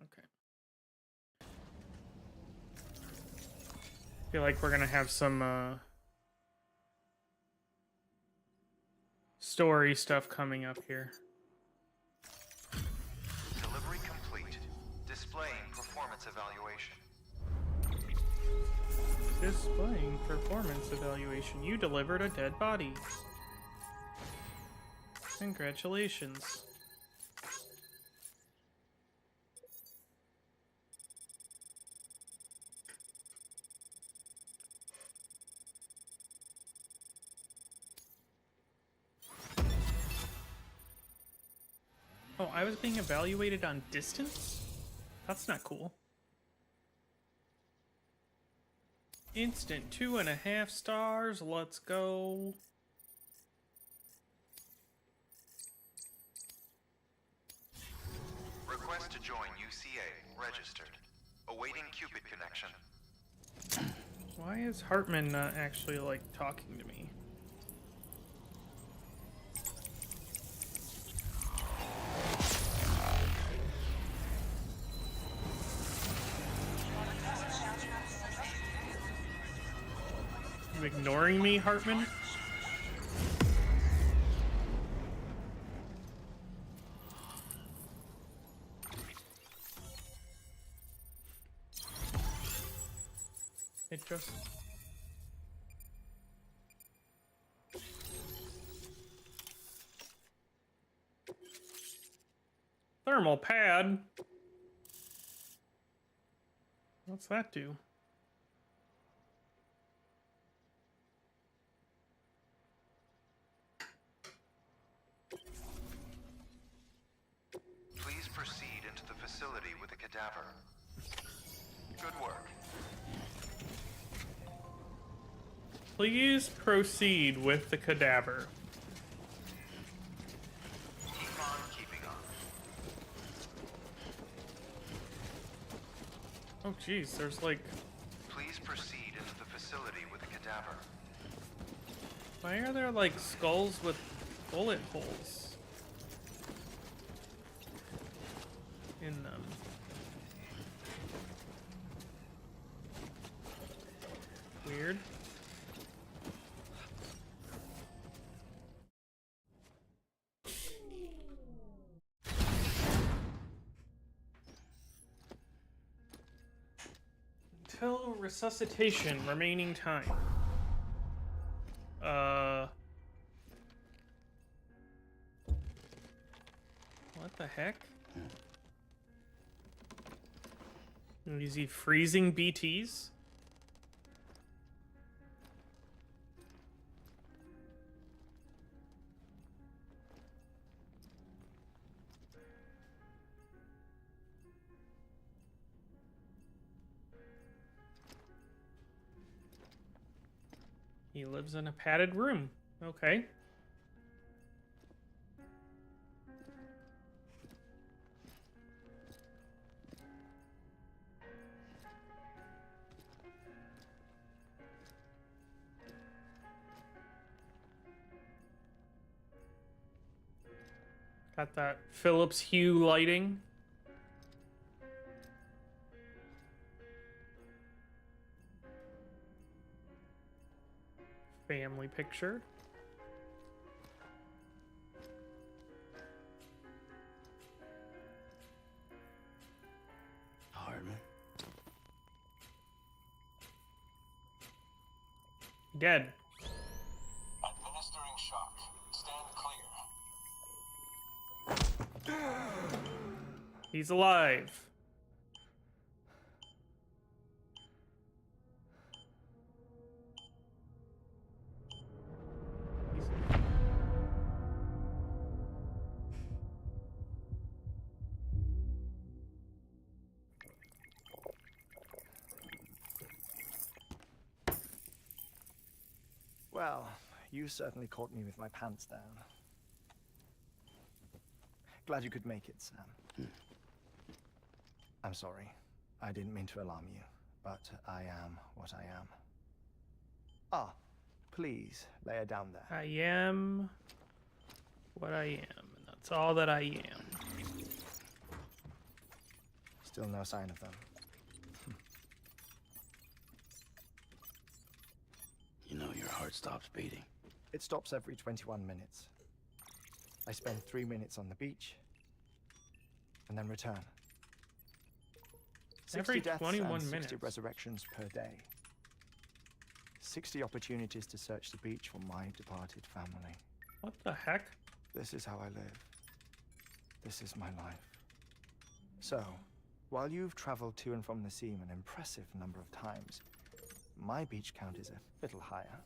Okay. Feel like we're gonna have some story stuff coming up here. Delivery complete. Displaying performance evaluation. Displaying performance evaluation. You delivered a dead body. Congratulations. Oh, I was being evaluated on distance? That's not cool. Instant 2.5 stars. Let's go. Request to join UCA. Registered. Awaiting Cupid connection. Why is Hartman not actually, like, talking to me? You ignoring me, Hartman? It just... Thermal pad? What's that do? Please proceed into the facility with the cadaver. Good work. Please proceed with the cadaver. Keep on keeping on. Oh jeez, there's like... Please proceed into the facility with the cadaver. Why are there like skulls with bullet holes in them? Weird. Until resuscitation, remaining time. the heck? Is he freezing BTs? He lives in a padded room. Okay. Got that Philips Hue lighting. Family picture. Hardman. Dead. Administering shock. Stand clear. He's alive. Well, you certainly caught me with my pants down. Glad you could make it, Sam. I'm sorry. I didn't mean to alarm you, but I am what I am. Ah, please lay her down there. I am what I am, and that's all that I am. Still no sign of them. You know your heart stops beating. It stops every 21 minutes. I spend 3 minutes on the beach, and then return. 60 Every deaths 21 and 60 minutes. resurrections per day. 60 opportunities to search the beach for my departed family. What the heck? This is how I live. This is my life. So, while you've traveled to and from the sea an impressive number of times, my beach count is a little higher.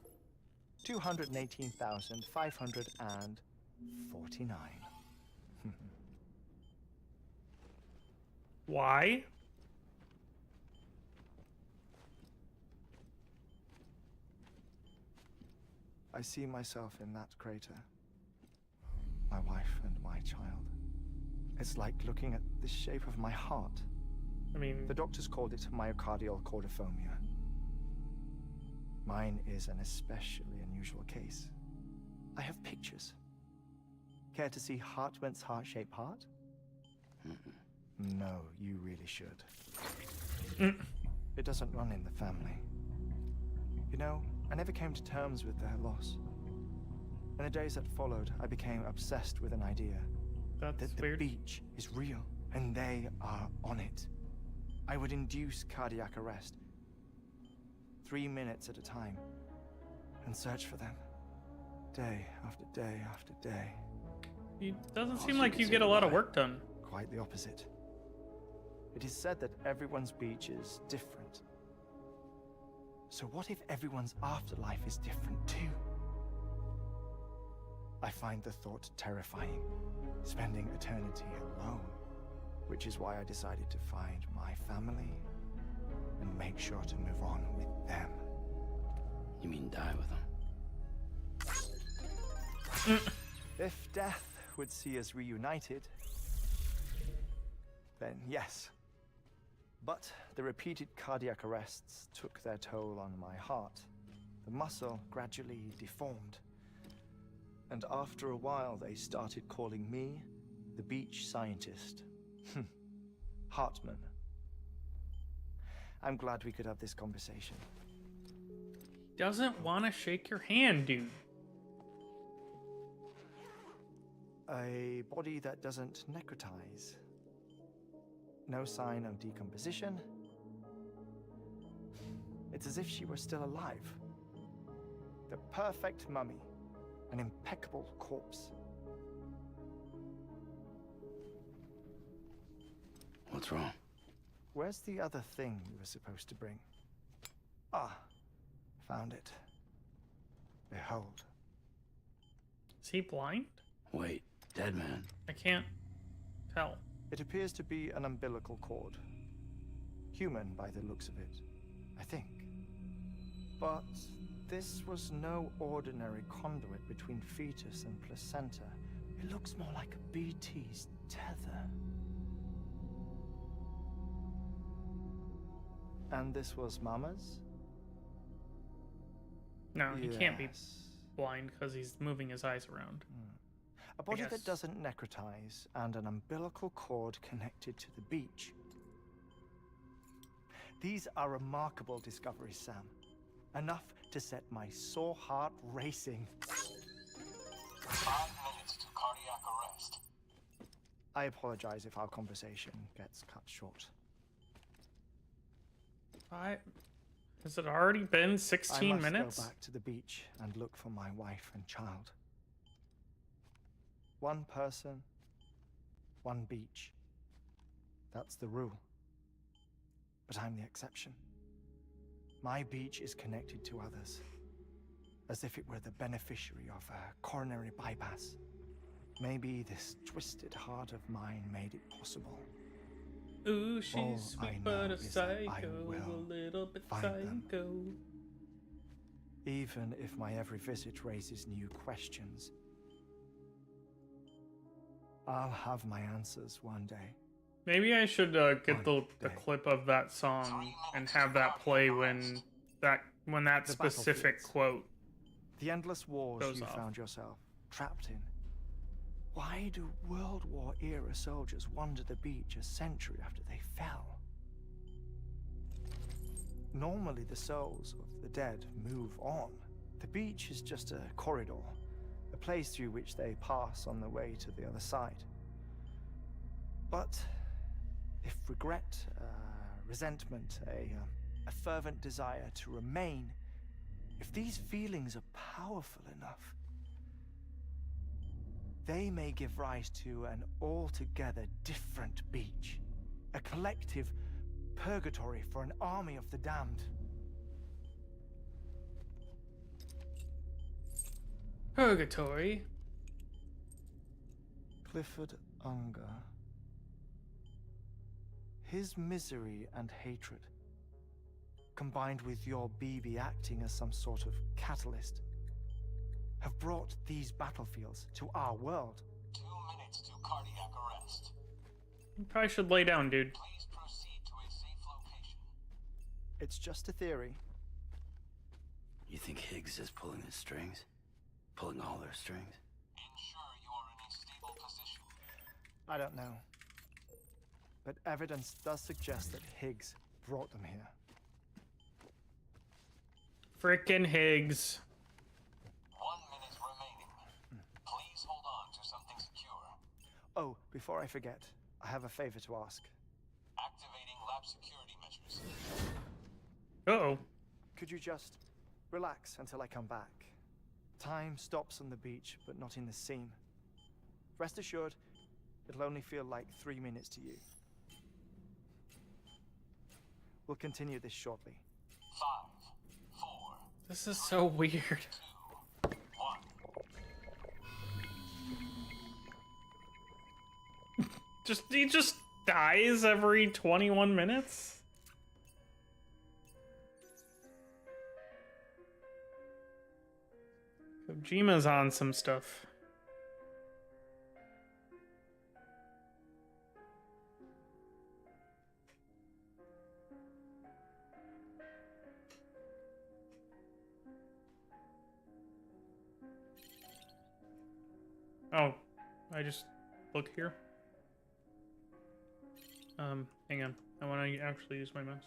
218,549. Why? I see myself in that crater. My wife and my child. It's like looking at the shape of my heart. I mean, The doctors called it myocardial cordiphomia. Mine is an especially unusual case. I have pictures. Care to see Hartman's heart-shaped heart? No, you really should. It doesn't run in the family. You know, I never came to terms with their loss. In the days that followed, I became obsessed with an idea. that's That the weird. beach is real, and they are on it. I would induce cardiac arrest, 3 minutes at a time, and search for them, day after day after day. It doesn't Oh, seem so like you you say get a lot of goodbye. work done. Quite the opposite. It is said that everyone's beach is different. So what if everyone's afterlife is different too? I find the thought terrifying, spending eternity alone, which is why I decided to find my family and make sure to move on with them. You mean die with them? If death would see us reunited, then yes. But the repeated cardiac arrests took their toll on my heart. The muscle gradually deformed. And after a while, they started calling me the beach scientist. Hartman. I'm glad we could have this conversation. Doesn't want to shake your hand, dude. A body that doesn't necrotize. No sign of decomposition. It's as if she were still alive. The perfect mummy. An impeccable corpse. What's wrong? Where's the other thing you were supposed to bring? Ah, found it. Behold. Is he blind? Wait, dead man. I can't tell. It appears to be an umbilical cord. Human by the looks of it, I think. But this was no ordinary conduit between fetus and placenta. It looks more like a BT's tether. And this was Mama's? No, he can't be Yes. blind because he's moving his eyes around. A body guess. that doesn't necrotize and an umbilical cord connected to the beach. These are remarkable discoveries, Sam. Enough to set my sore heart racing. 5 minutes to cardiac arrest. I apologize if our conversation gets cut short. Has it already been 16 I must minutes? go back to the beach and look for my wife and child. One person, one beach. That's the rule. But I'm the exception. My beach is connected to others, as if it were the beneficiary of a coronary bypass. Maybe this twisted heart of mine made it possible. Ooh, All she's I sweet know but a is that I psycho, will a little bit find them. psycho. Even if my every visit raises new questions, I'll have my answers one day. Maybe I should get the One day. clip of that song and have that play when that The specific battlefields. quote. The endless wars Goes you off. found yourself trapped in. Why do World War era soldiers wander the beach a century after they fell? Normally the souls of the dead move on. The beach is just a corridor, a place through which they pass on the way to the other side. But if regret, resentment, a fervent desire to remain, if these feelings are powerful enough, they may give rise to an altogether different beach, a collective purgatory for an army of the damned. Purgatory. Clifford Unger. His misery and hatred, combined with your BB acting as some sort of catalyst, have brought these battlefields to our world. 2 minutes to cardiac arrest. You probably should lay down, dude. Please proceed to a safe location. It's just a theory. You think Higgs is pulling his strings? Pulling all their strings? Ensure you are in a stable position. I don't know. But evidence does suggest that Higgs brought them here. Frickin' Higgs. 1 minute remaining. Please hold on to something secure. Oh, before I forget, I have a favor to ask. Activating lab security measures. Uh-oh. Could you just relax until I come back? Time stops on the beach, but not in the scene. Rest assured, it'll only feel like 3 minutes to you. We'll continue this shortly. 5, 4, This is so weird. 2, 1. He just dies every 21 minutes? Kojima's on some stuff. Oh, I just look here. Hang on. I want to actually use my mouse.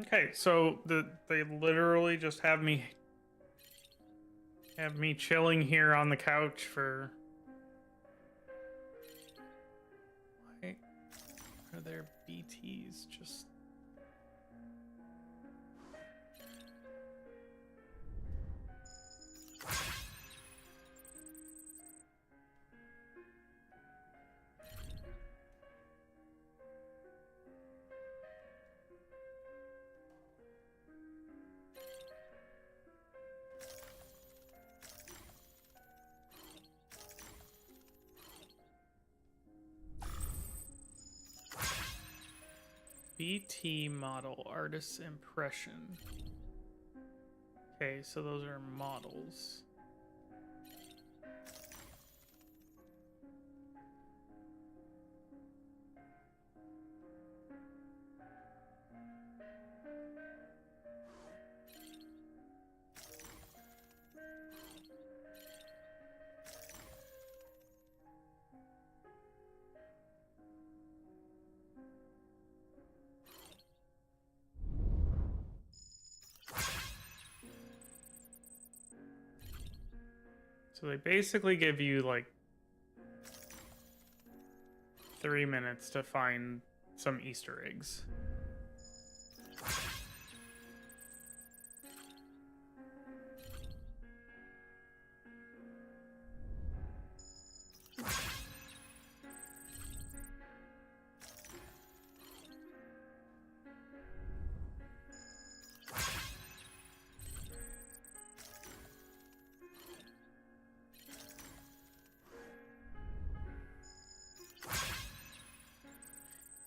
Okay, so they literally just have me chilling here on the couch for. Why are there BTs just? BT model artist's impression. Okay, so those are models. So they basically give you like 3 minutes to find some Easter eggs.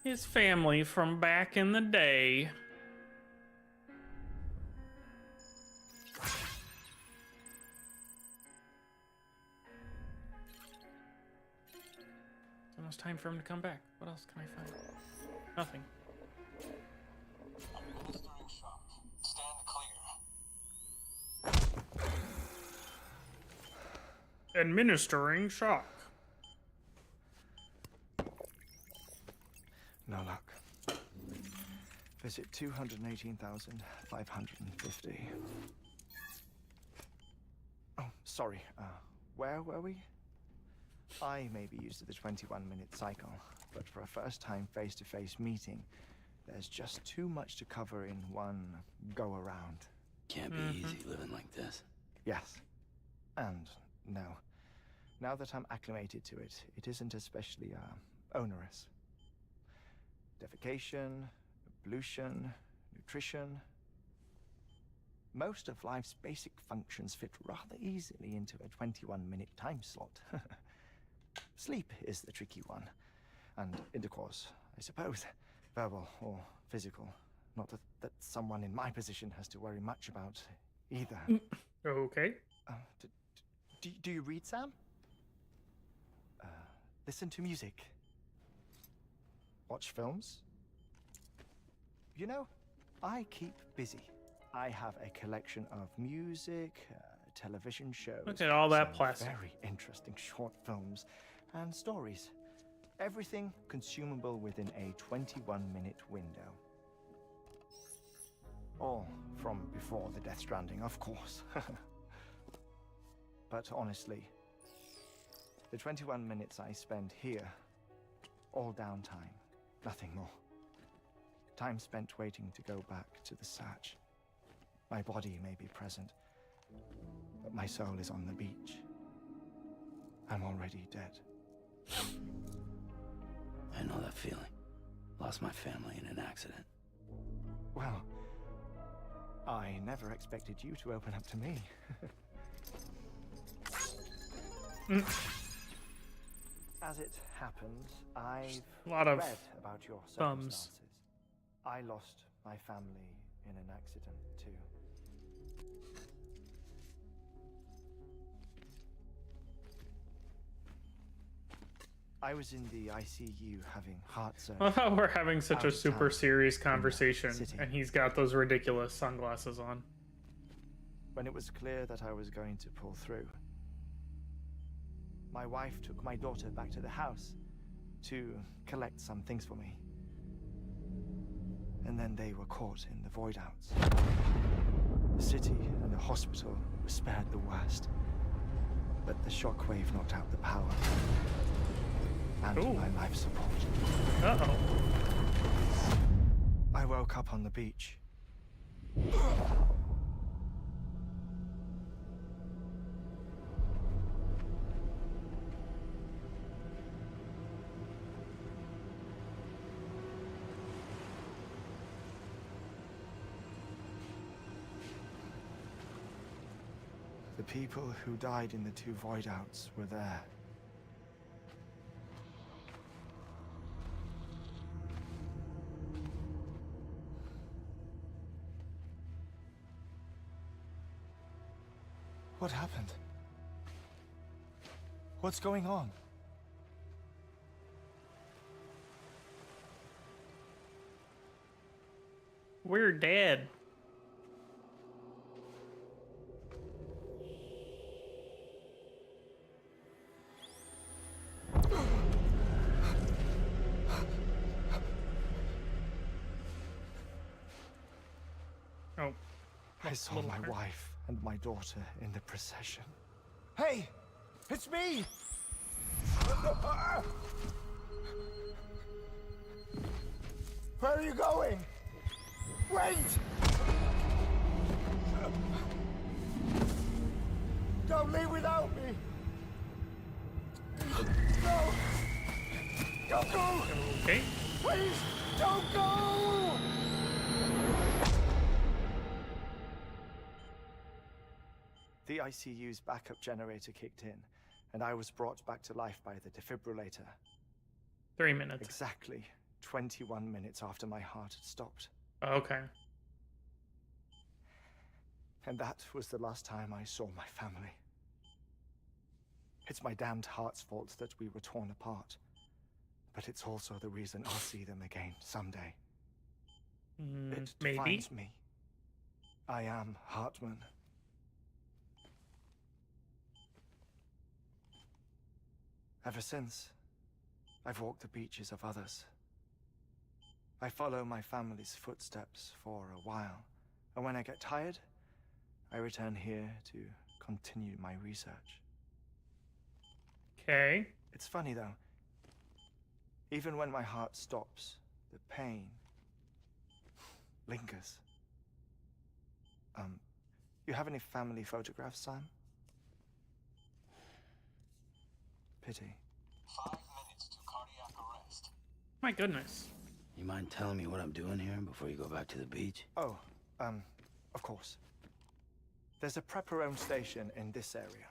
His family from back in the day. It's almost time for him to come back. What else can I find? Nothing. Administering shock. Stand clear. Administering shock. No luck. Visit 218,550. Oh, sorry. Where were we? I may be used to the 21-minute cycle, but for a first-time face-to-face meeting, there's just too much to cover in one go-around. Can't be easy living like this. Yes. And no. Now that I'm acclimated to it, it isn't especially, onerous. Defecation, ablution, nutrition. Most of life's basic functions fit rather easily into a 21-minute time slot. Sleep is the tricky one. And intercourse, I suppose. Verbal or physical. Not that someone in my position has to worry much about either. Okay. Do you read, Sam? Listen to music. Watch films? You know, I keep busy. I have a collection of music, television shows. Look at all that some plastic. very interesting short films and stories. Everything consumable within a 21-minute window. All from before the Death Stranding, of course. But honestly, the 21 minutes I spend here, all downtime. Nothing more. Time spent waiting to go back to the Satch. My body may be present, but my soul is on the beach. I'm already dead. I know that feeling. Lost my family in an accident. Well, I never expected you to open up to me. As it happens, I've A lot of read about your thumbs. circumstances. I lost my family in an accident too. I was in the ICU having heart surgery. I love how we're having such Out a of super town, serious in the conversation, city. and he's got those ridiculous sunglasses on. When it was clear that I was going to pull through, my wife took my daughter back to the house to collect some things for me. And then they were caught in the void outs. The city and the hospital were spared the worst. But the shockwave knocked out the power and Ooh. my life support. Uh-oh. I woke up on the beach. The people who died in the 2 void outs were there. What happened? What's going on? We're dead. Oh. I saw little my hurt. wife and my daughter in the procession. Hey! It's me! Where are you going? Wait! Don't leave without me! No! Don't go! Okay. Please, don't go! The ICU's backup generator kicked in, and I was brought back to life by the defibrillator. 3 minutes. Exactly 21 minutes after my heart had stopped. Okay. And that was the last time I saw my family. It's my damned heart's fault that we were torn apart. But it's also the reason I'll see them again someday. It Maybe. defines me. I am Hartman. Ever since, I've walked the beaches of others. I follow my family's footsteps for a while, and when I get tired, I return here to continue my research. Okay. It's funny though. Even when my heart stops, the pain lingers. You have any family photographs, Sam? Pity. 5 minutes to cardiac arrest. My goodness. You mind telling me what I'm doing here before you go back to the beach? Oh, of course. There's a prepper-owned station in this area.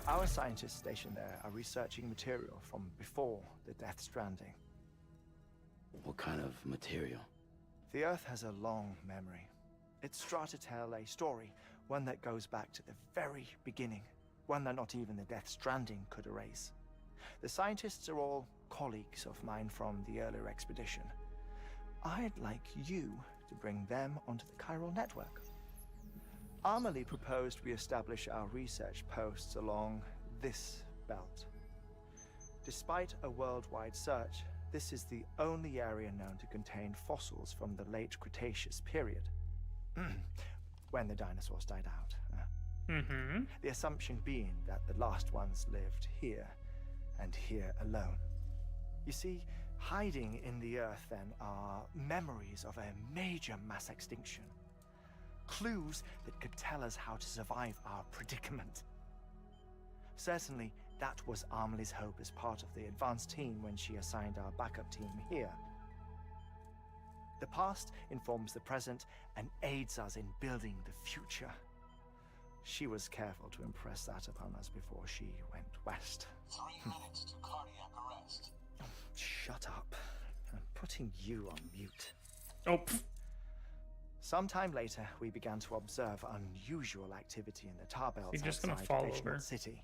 Our scientists stationed there are researching material from before the Death Stranding. What kind of material? The Earth has a long memory. It's trying to tell a story, one that goes back to the very beginning, one that not even the Death Stranding could erase. The scientists are all colleagues of mine from the earlier expedition. I'd like you to bring them onto the chiral network. Amelie proposed we establish our research posts along this belt. Despite a worldwide search, this is the only area known to contain fossils from the late Cretaceous period. When the dinosaurs died out. The assumption being that the last ones lived here, and here alone. You see, hiding in the Earth then are memories of a major mass extinction. Clues that could tell us how to survive our predicament. Certainly, that was Amelie's hope as part of the advanced team when she assigned our backup team here. The past informs the present and aids us in building the future. She was careful to impress that upon us before she went west. 3 minutes to cardiac arrest. Shut up. I'm putting you on mute. Oh. Sometime later, we began to observe unusual activity in the tar belts You're just gonna outside fall Richmond over. City.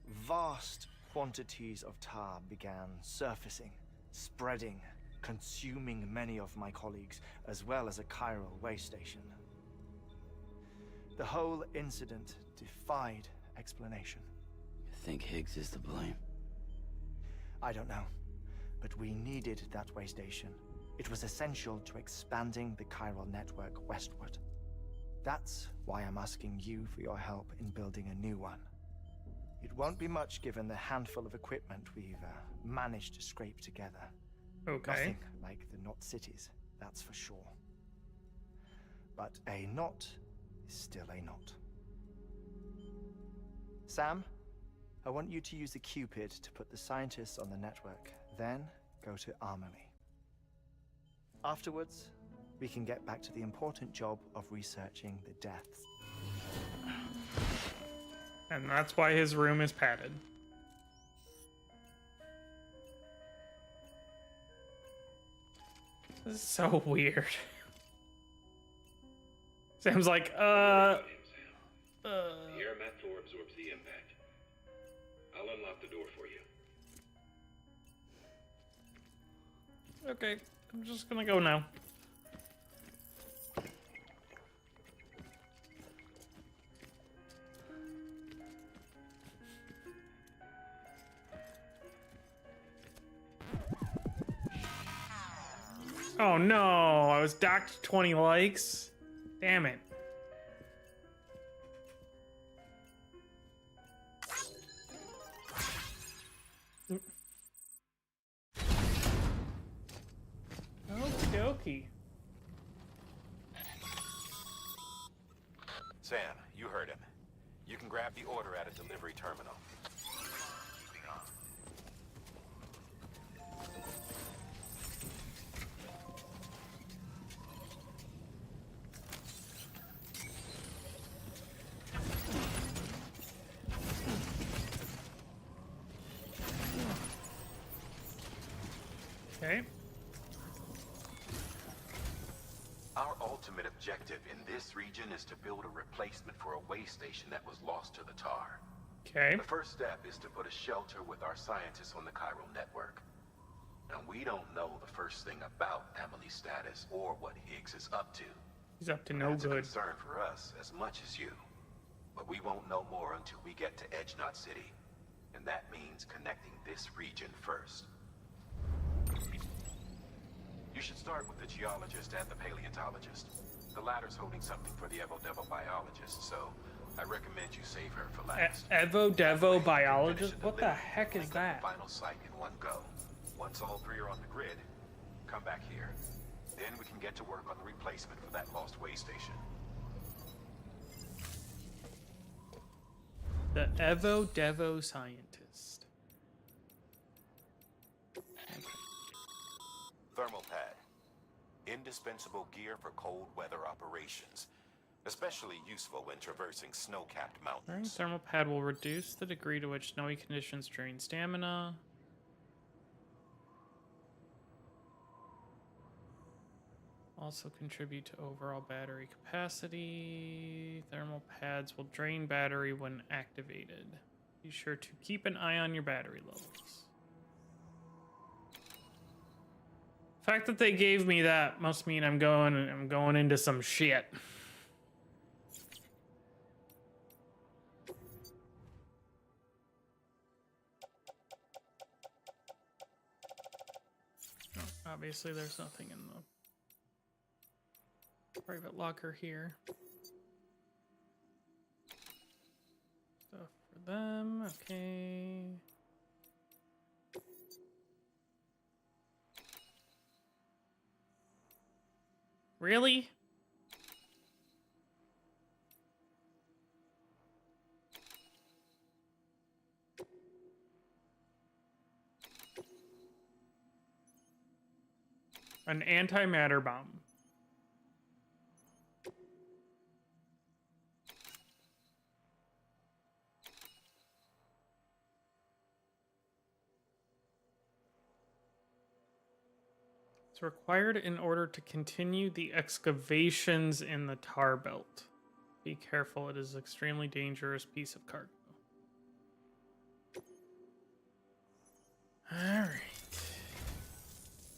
Vast quantities of tar began surfacing, spreading, consuming many of my colleagues, as well as a chiral way station. The whole incident defied explanation. You think Higgs is to blame? I don't know, but we needed that way station. It was essential to expanding the chiral network westward. That's why I'm asking you for your help in building a new one. It won't be much given the handful of equipment we've managed to scrape together. Okay. Nothing like the knot cities, that's for sure. But a knot is still a knot. Sam, I want you to use the Cupid to put the scientists on the network, then go to Amelie. Afterwards, we can get back to the important job of researching the deaths. And that's why his room is padded. This is so weird. Sam's like, The air mat floor absorbs the impact. I'll unlock the door for you. Okay, I'm just gonna go now. Oh no, I was docked 20 likes. Damn it. Okie dokie. Sam, you heard him. You can grab the order at a delivery terminal. Okay. Our ultimate objective in this region is to build a replacement for a way station that was lost to the tar. Okay. The first step is to put a shelter with our scientists on the chiral network. And we don't know the first thing about Emily's status or what Higgs is up to. He's up to no That's a good. concern for us as much as you. But we won't know more until we get to Edge Knot City. And that means connecting this region first. You should start with the geologist and the paleontologist. The latter's holding something for the Evo-Devo biologist, so I recommend you save her for last. Evo-Devo biologist? What the heck is Link up that? the final site in one go. Once all three are on the grid, come back here. Then we can get to work on the replacement for that lost way station. The Evo-Devo scientist. Thermal pad. Indispensable gear for cold weather operations. Especially useful when traversing snow-capped Wearing mountains. thermal pad will reduce the degree to which snowy conditions drain stamina. Also contribute to overall battery capacity. Thermal pads will drain battery when activated. Be sure to keep an eye on your battery levels. The fact that they gave me that must mean I'm going into some shit. Oh, obviously there's nothing in the private locker here. Stuff for them, okay. Really? An antimatter bomb. It's required in order to continue the excavations in the tar belt. Be careful, it is an extremely dangerous piece of cargo. Alright.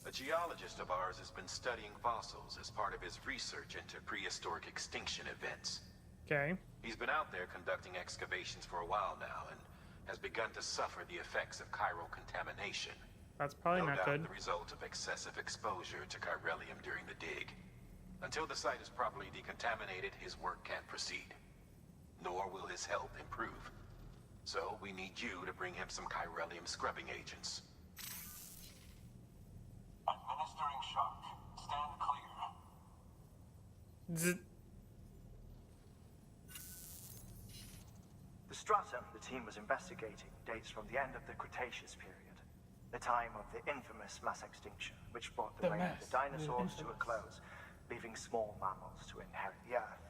A geologist of ours has been studying fossils as part of his research into prehistoric extinction events. Okay. He's been out there conducting excavations for a while now and has begun to suffer the effects of chiral contamination. That's probably No not doubt good. the result of excessive exposure to chiralium during the dig. Until the site is properly decontaminated, his work can't proceed. Nor will his health improve. So we need you to bring him some chiralium scrubbing agents. Administering shock. Stand clear. The stratum the team was investigating dates from the end of the Cretaceous period, the time of the infamous mass extinction, which brought the reign of the dinosaurs to a close, leaving small mammals to inherit the Earth.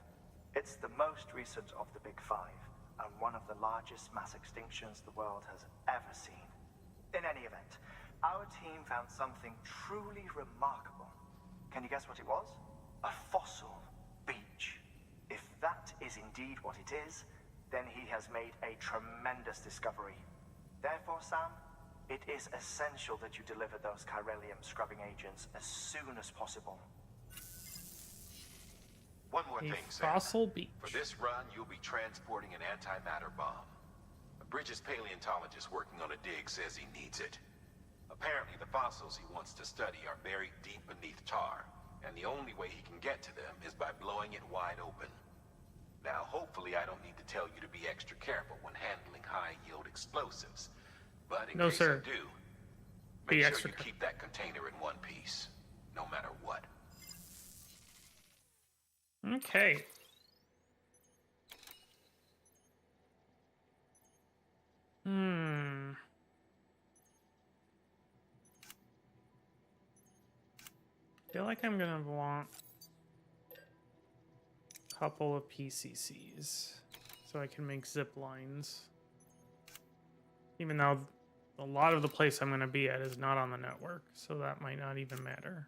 It's the most recent of the Big Five, and one of the largest mass extinctions the world has ever seen. In any event, our team found something truly remarkable. Can you guess what it was? A fossil beach. If that is indeed what it is, then he has made a tremendous discovery. Therefore, Sam, it is essential that you deliver those chiralium scrubbing agents as soon as possible. One more A thing, Sam. fossil beach. For this run, you'll be transporting an antimatter bomb. Bridges' paleontologist working on a dig says he needs it. Apparently, the fossils he wants to study are buried deep beneath tar, and the only way he can get to them is by blowing it wide open. Now, hopefully I don't need to tell you to be extra careful when handling high-yield explosives. But in No, case sir. I do, Be make sure extra you careful. keep that container in one piece, no matter what. Okay. Feel like I'm gonna want a couple of PCCs so I can make zip lines. Even though a lot of the place I'm gonna be at is not on the network, so that might not even matter.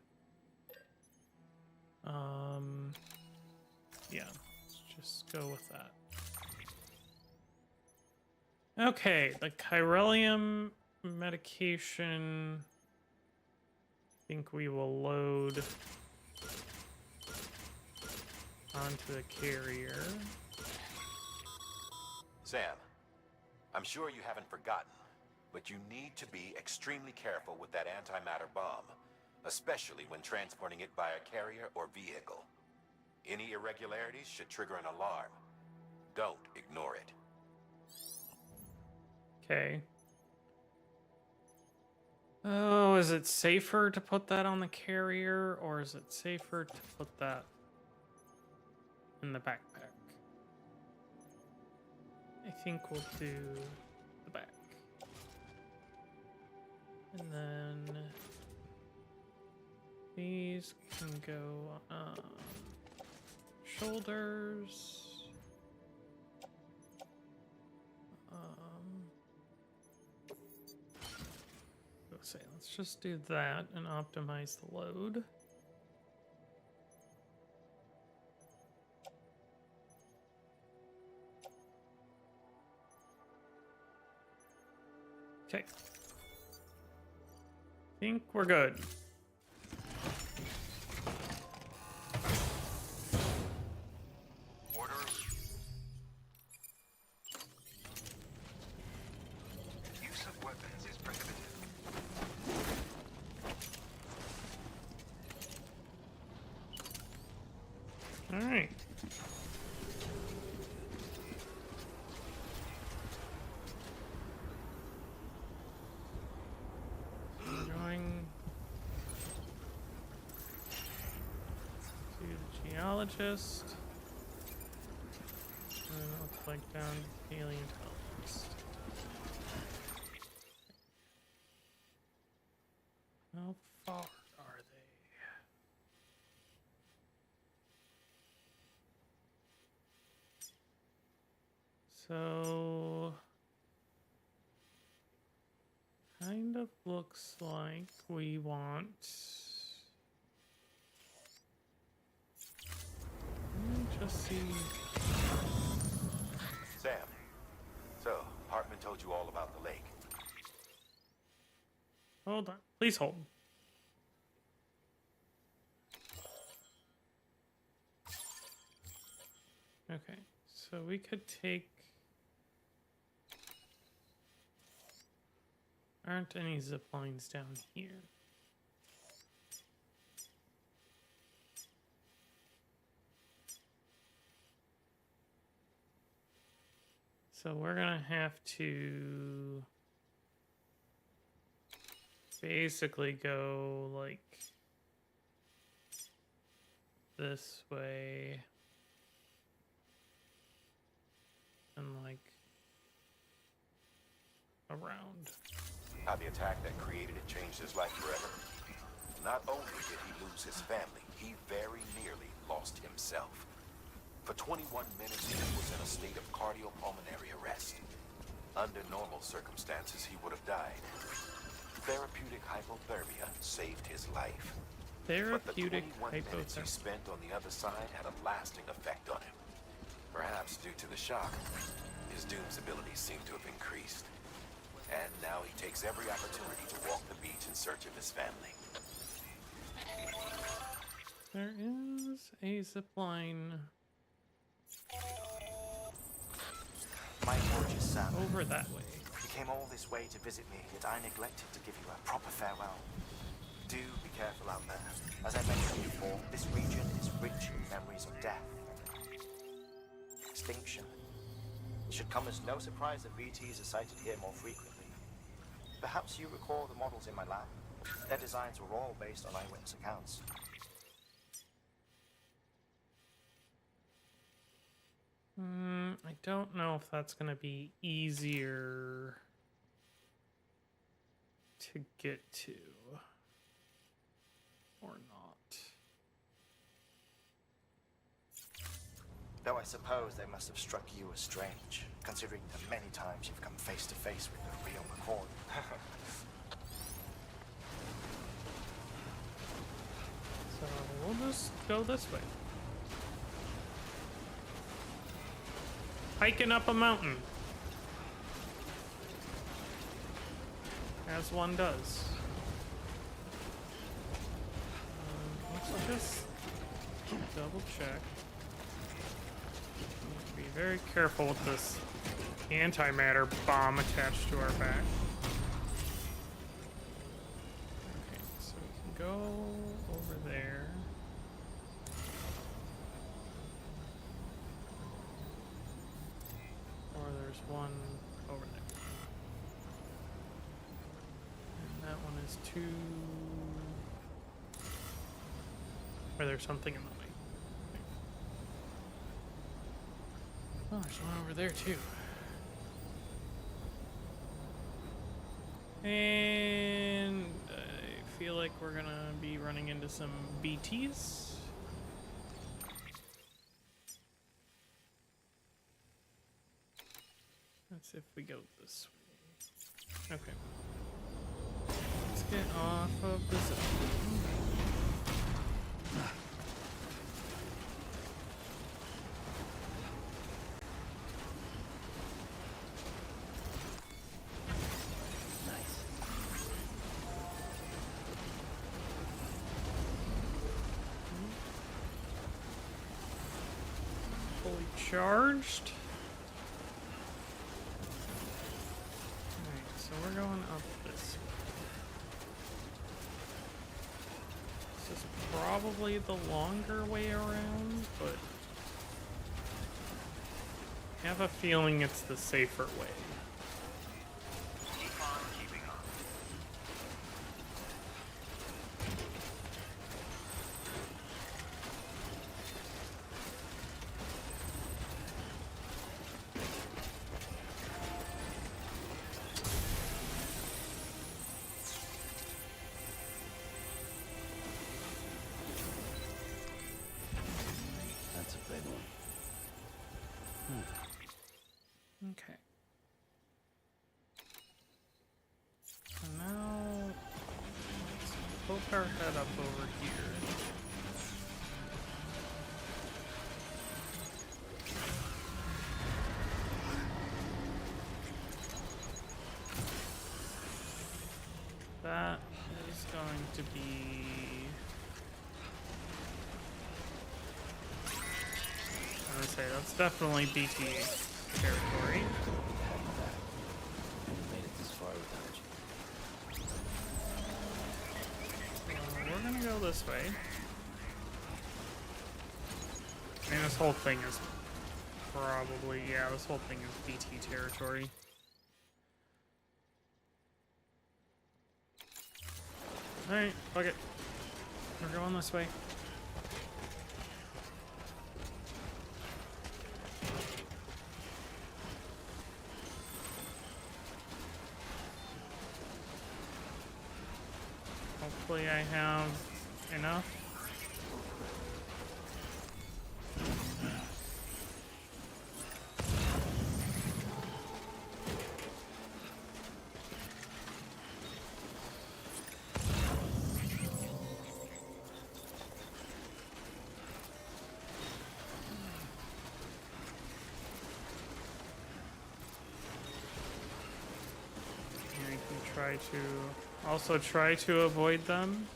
Yeah, let's just go with that. Okay, the chiralium medication. I think we will load onto the carrier. Sam, I'm sure you haven't forgotten, but you need to be extremely careful with that antimatter bomb, especially when transporting it by a carrier or vehicle. Any irregularities should trigger an alarm. Don't ignore it. Okay. Oh, is it safer to put that on the carrier, or is it safer to put that in the backpack? I think we'll do the back. And then these can go on shoulders. Let's just do that and optimize the load. Okay. Think we're good. Orders. Use of weapons is prohibited. All right. We're going to the geologist. And then I'll click down to paleontologist. How far are they? So, kind of looks like we want. Let me just see. Sam, so Hartman told you all about the lake. Hold on. Please hold. Okay, so we could take. Aren't any zip lines down here? So we're gonna have to basically go like this way and like around. How the attack that created it changed his life forever. Not only did he lose his family, he very nearly lost himself. For 21 minutes, he was in a state of cardiopulmonary arrest. Under normal circumstances, he would have died. Therapeutic hypothermia saved his life. Therapeutic But the 21 minutes he hypothermia. spent on the other side had a lasting effect on him. Perhaps due to the shock, his doom's abilities seem to have increased. And now he takes every opportunity to walk the beach in search of his family. There is a zip line My apologies, Sam. over that way. You came all this way to visit me, yet I neglected to give you a proper farewell. Do be careful out there. As I mentioned before, this region is rich in memories of death. Extinction. It should come as no surprise that VTs are sighted here more frequently. Perhaps you recall the models in my lab. Their designs were all based on eyewitness accounts. I don't know if that's going to be easier to get to or not. Though I suppose they must have struck you as strange, considering the many times you've come face to face with the real McCord. So we'll just go this way. Hiking up a mountain. As one does. Let's just double check. Be very careful with this antimatter bomb attached to our back. Okay, so we can go over there. Or there's one over there. And that one is two. Or there's something in the way. Oh, there's one over there too. And I feel like we're gonna be running into some BTs. Let's see if we go this way. Okay. Let's get off of the zone. Fully charged. Alright, so we're going up this way. This is probably the longer way around, but I have a feeling it's the safer way. Keep on keeping on. That's a big one. Okay. So now let's poke our head up over here. That is going to be I would say that's definitely BT territory. Made it this far without you. We're gonna go this way. And this whole thing is probably, yeah, this whole thing is BT territory. Alright, fuck it. We're going this way. Hopefully I have enough. try to avoid them.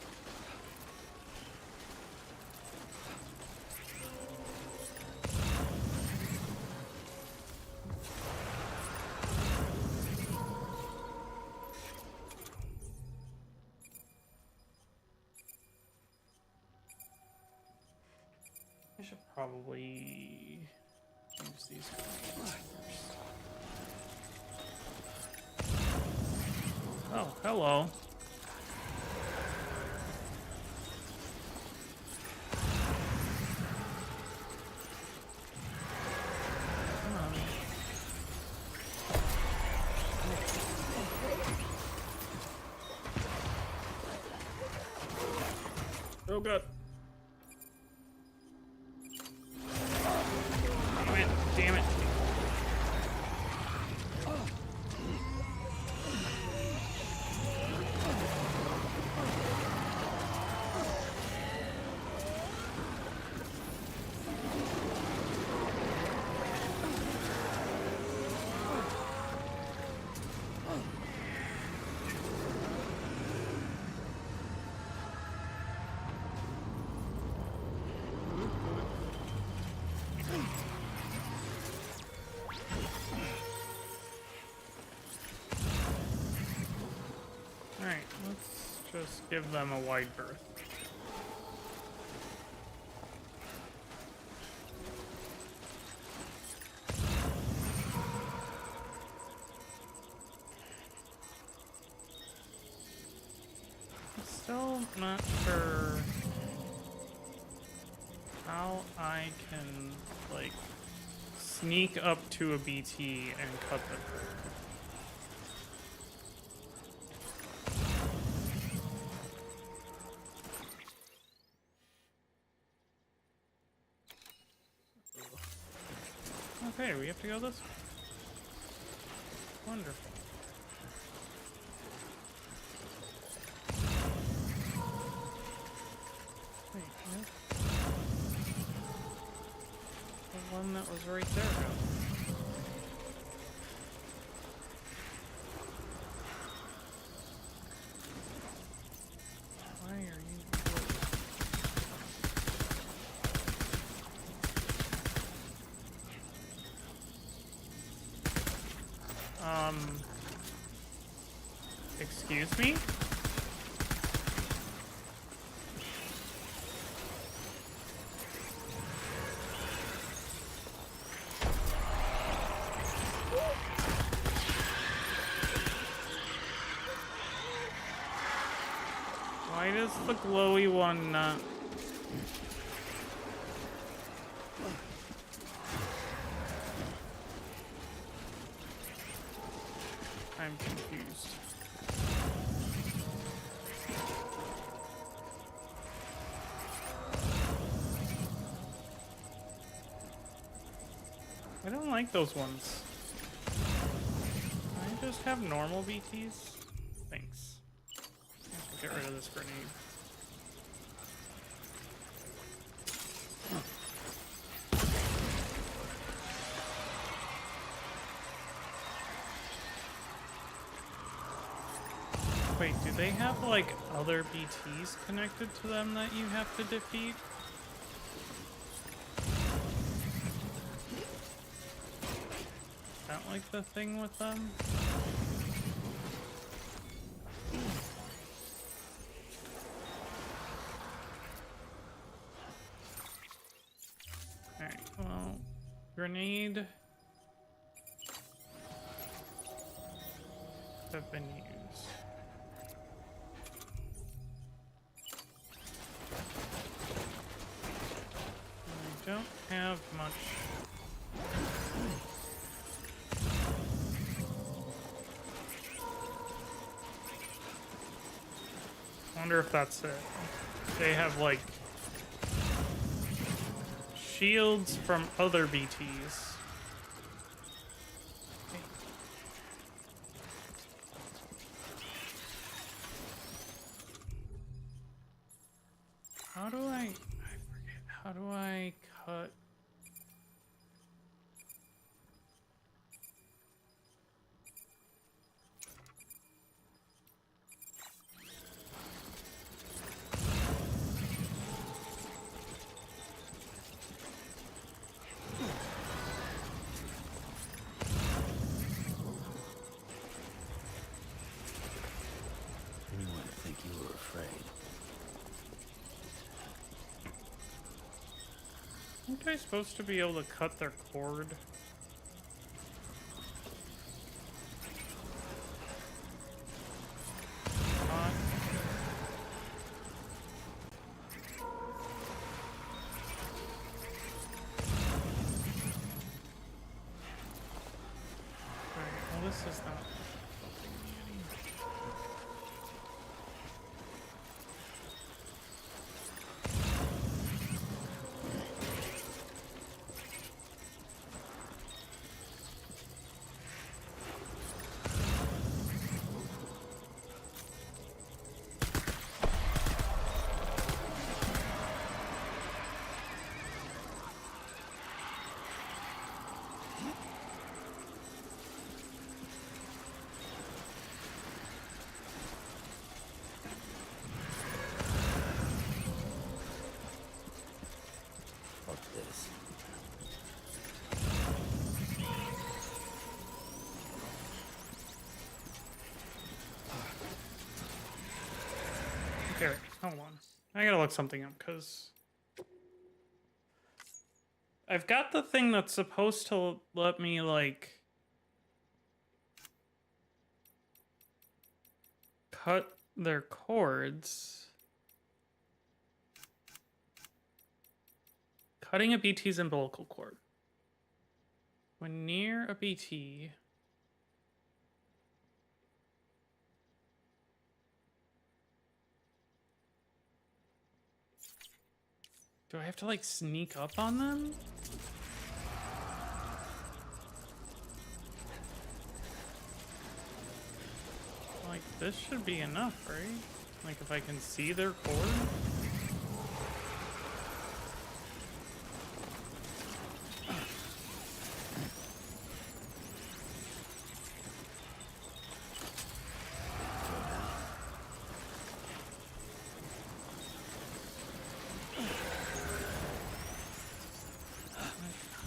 I should probably use these first. Oh, hello. Come on. Oh god. Damn it, damn it. Alright, let's just give them a wide berth. I'm still not sure how I can, like, sneak up to a BT and cut them. Okay, we have to go this way. Wonderful. Wait, what? The one that was right there go? Why are you... Excuse me? Why does the glowy one not... I'm confused. I don't like those ones. Can I just have normal BTs? Thanks. Get rid of this grenade. Wait, do they have, like, other BTs connected to them that you have to defeat? Is that, like, the thing with them? Alright, well, grenade have been used. I don't have much. Wonder if that's it. They have like shields from other BTs. How do I forget, how do I cut? Aren't I supposed to be able to cut their cord? Not. Alright, well this is not. Fuck this. Okay, hold on. I gotta look something up, because I've got the thing that's supposed to let me, like, cut their cords. Cutting a BT's umbilical cord. When near a BT, do I have to, like, sneak up on them? Like, this should be enough, right? Like, if I can see their cord?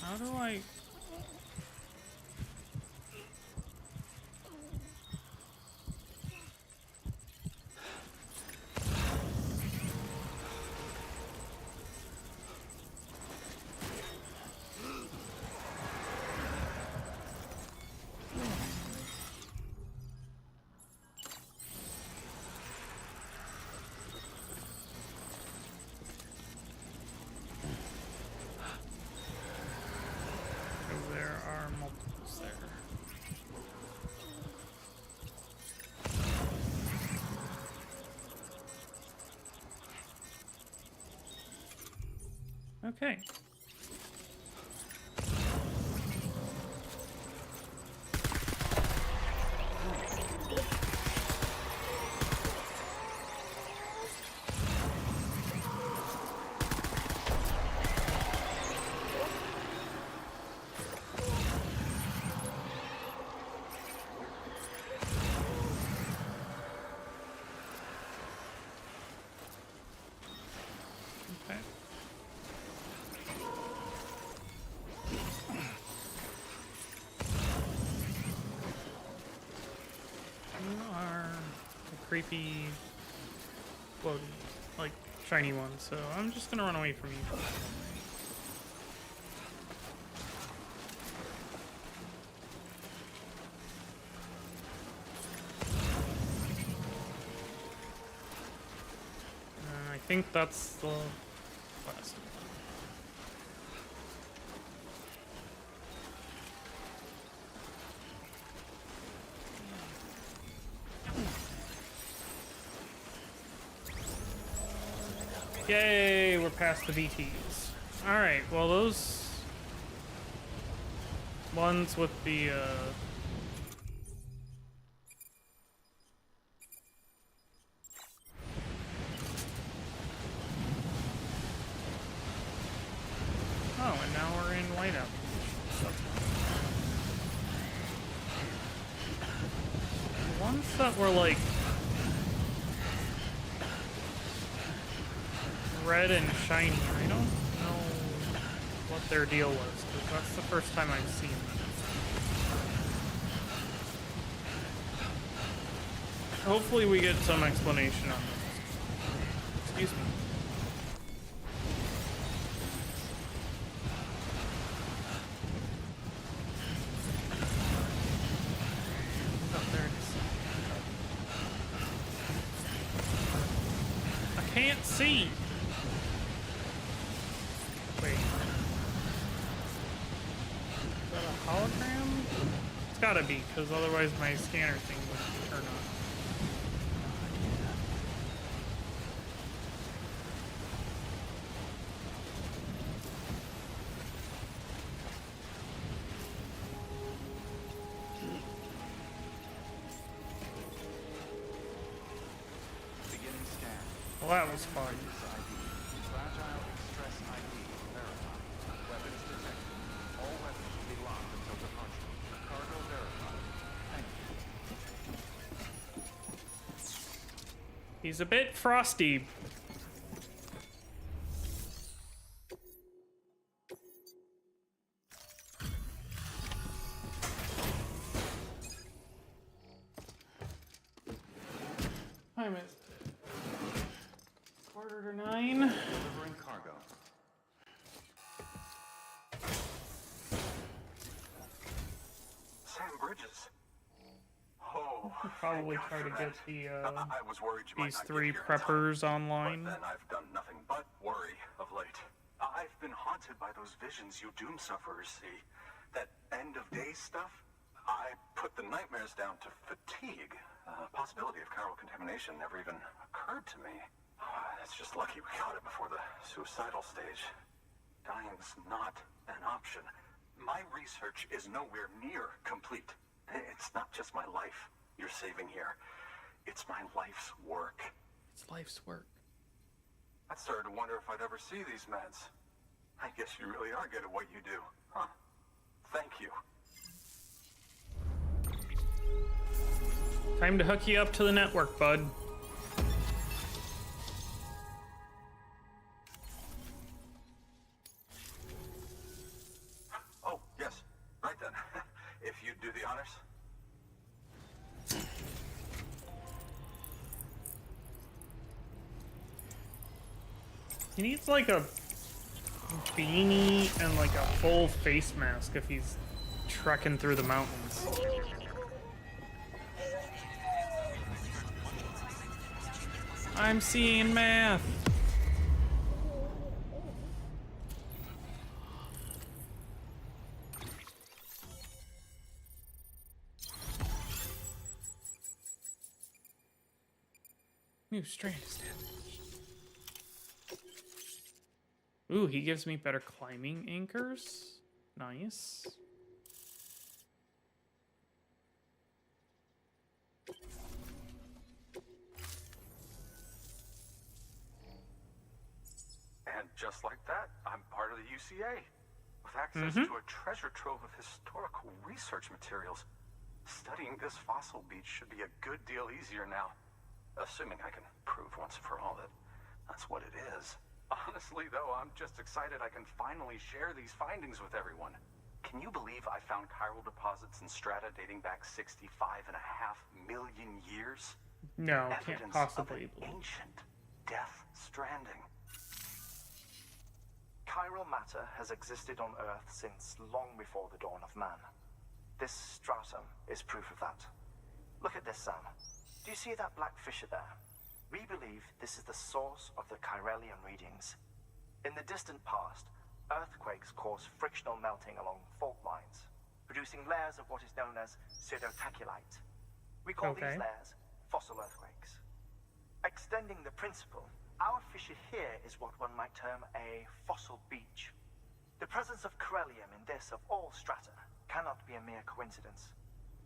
How do I... There are multiples there. Okay. Okay. You are a creepy, floaty, like, shiny one, so I'm just gonna run away from you. I think that's the last one. Yay, we're past the VTs. Alright, well those ones with the oh, and now we're in whiteout. The ones that were like red and shiny, I don't know what their deal was, because that's the first time I've seen them. Hopefully we get some explanation on this. Excuse me. can't see. Wait. Is that a hologram? It's gotta be, because otherwise my scanner thing would turn on. Beginning scan. Well, that was fun. Fragile Express ID verified. Weapons detected. All weapons will be locked until departure. Cargo verified. Thank you. He's a bit frosty. Time is it? 8:45. Delivering cargo. Sam Bridges. Oh. Probably thank try God to for get that. the I was worried you might these not get 3 here in time. preppers online. But then I've done nothing but worry of late. I've been haunted by those visions you doom sufferers see. That end of day stuff. I put the nightmares down to fatigue. Possibility of chiral contamination never even occurred to me. It's just lucky we caught it before the suicidal stage. Dying's not an option. My research is nowhere near complete. It's not just my life you're saving here. It's my life's work. It's life's work. I started to wonder if I'd ever see these meds. I guess you really are good at what you do, huh? Thank you. Time to hook you up to the network, bud. Oh, yes. Right then. If you'd do the honors. He needs like a beanie and like a full face mask if he's trekking through the mountains. I'm seeing math. New strand established. Ooh, he gives me better climbing anchors. Nice. And just like that, I'm part of the UCA. With access to a treasure trove of historical research materials. Studying this fossil beach should be a good deal easier now. Assuming I can prove once for all that that's what it is. Honestly, though, I'm just excited I can finally share these findings with everyone. Can you believe I found chiral deposits in strata dating back 65.5 million years? No, can't Evidence possibly. of an ancient death stranding. Chiral matter has existed on Earth since long before the dawn of man. This stratum is proof of that. Look at this, Sam. Do you see that black fissure there? We believe this is the source of the chiralium readings. In the distant past, earthquakes caused frictional melting along fault lines, producing layers of what is known as pseudotaculite. We call these layers fossil earthquakes. Extending the principle, our fissure here is what one might term a fossil beach. The presence of chiralium in this of all strata cannot be a mere coincidence.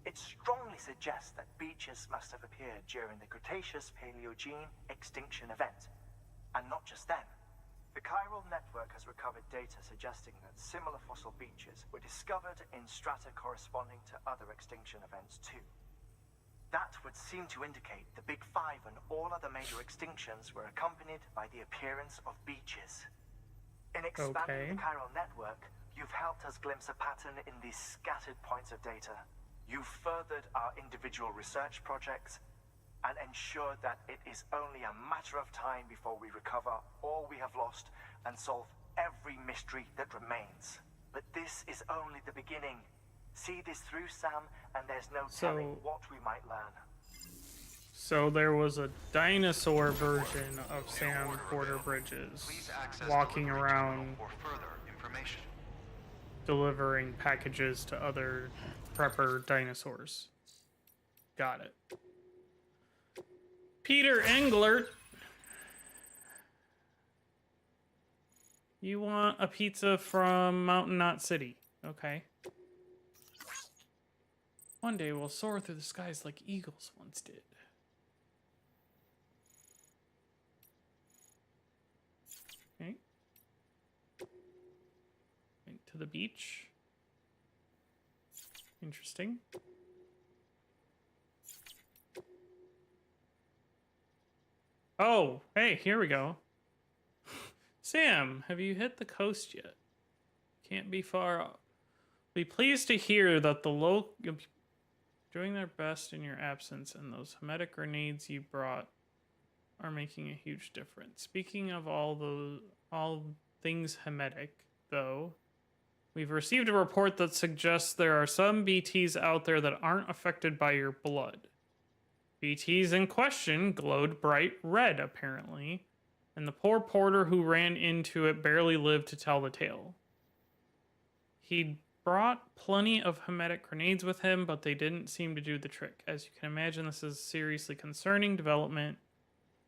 It strongly suggests that beaches must have appeared during the Cretaceous-Paleogene extinction event. And not just then. The chiral network has recovered data suggesting that similar fossil beaches were discovered in strata corresponding to other extinction events too. That would seem to indicate the Big Five and all other major extinctions were accompanied by the appearance of beaches. In expanding the chiral network, you've helped us glimpse a pattern in these scattered points of data. You've furthered our individual research projects and ensured that it is only a matter of time before we recover all we have lost and solve every mystery that remains. But this is only the beginning. See this through, Sam, and there's no telling what we might learn. So there was a dinosaur version of Sam Porter Bridges walking around delivering packages to other prepper dinosaurs. Got it. Peter Englert. You want a pizza from Mountain Knot City. Okay. One day we'll soar through the skies like eagles once did. Okay. Went to the beach. Interesting. Oh, hey, here we go. Sam, have you hit the coast yet? Can't be far off. Be pleased to hear that the local doing their best in your absence, and those hermetic grenades you brought are making a huge difference. Speaking of all things hermetic, though, we've received a report that suggests there are some BTs out there that aren't affected by your blood. BTs in question glowed bright red, apparently, and the poor porter who ran into it barely lived to tell the tale. He brought plenty of hermetic grenades with him, but they didn't seem to do the trick. As you can imagine, this is a seriously concerning development.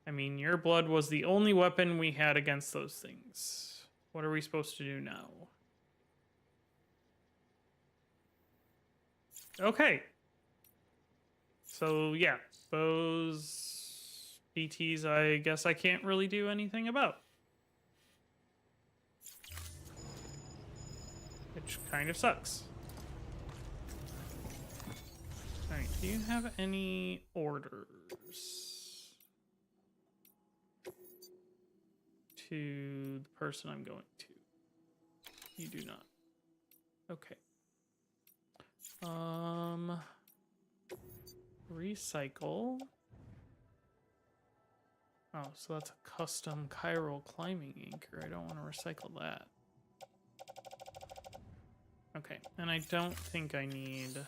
I mean, your blood was the only weapon we had against those things. What are we supposed to do now? Okay. So, yeah, those BTs, I guess I can't really do anything about. Which kind of sucks. Alright, do you have any orders to the person I'm going to? You do not. Okay. Recycle. Oh, so that's a custom chiral climbing anchor. I don't want to recycle that. Okay, and I don't think I need...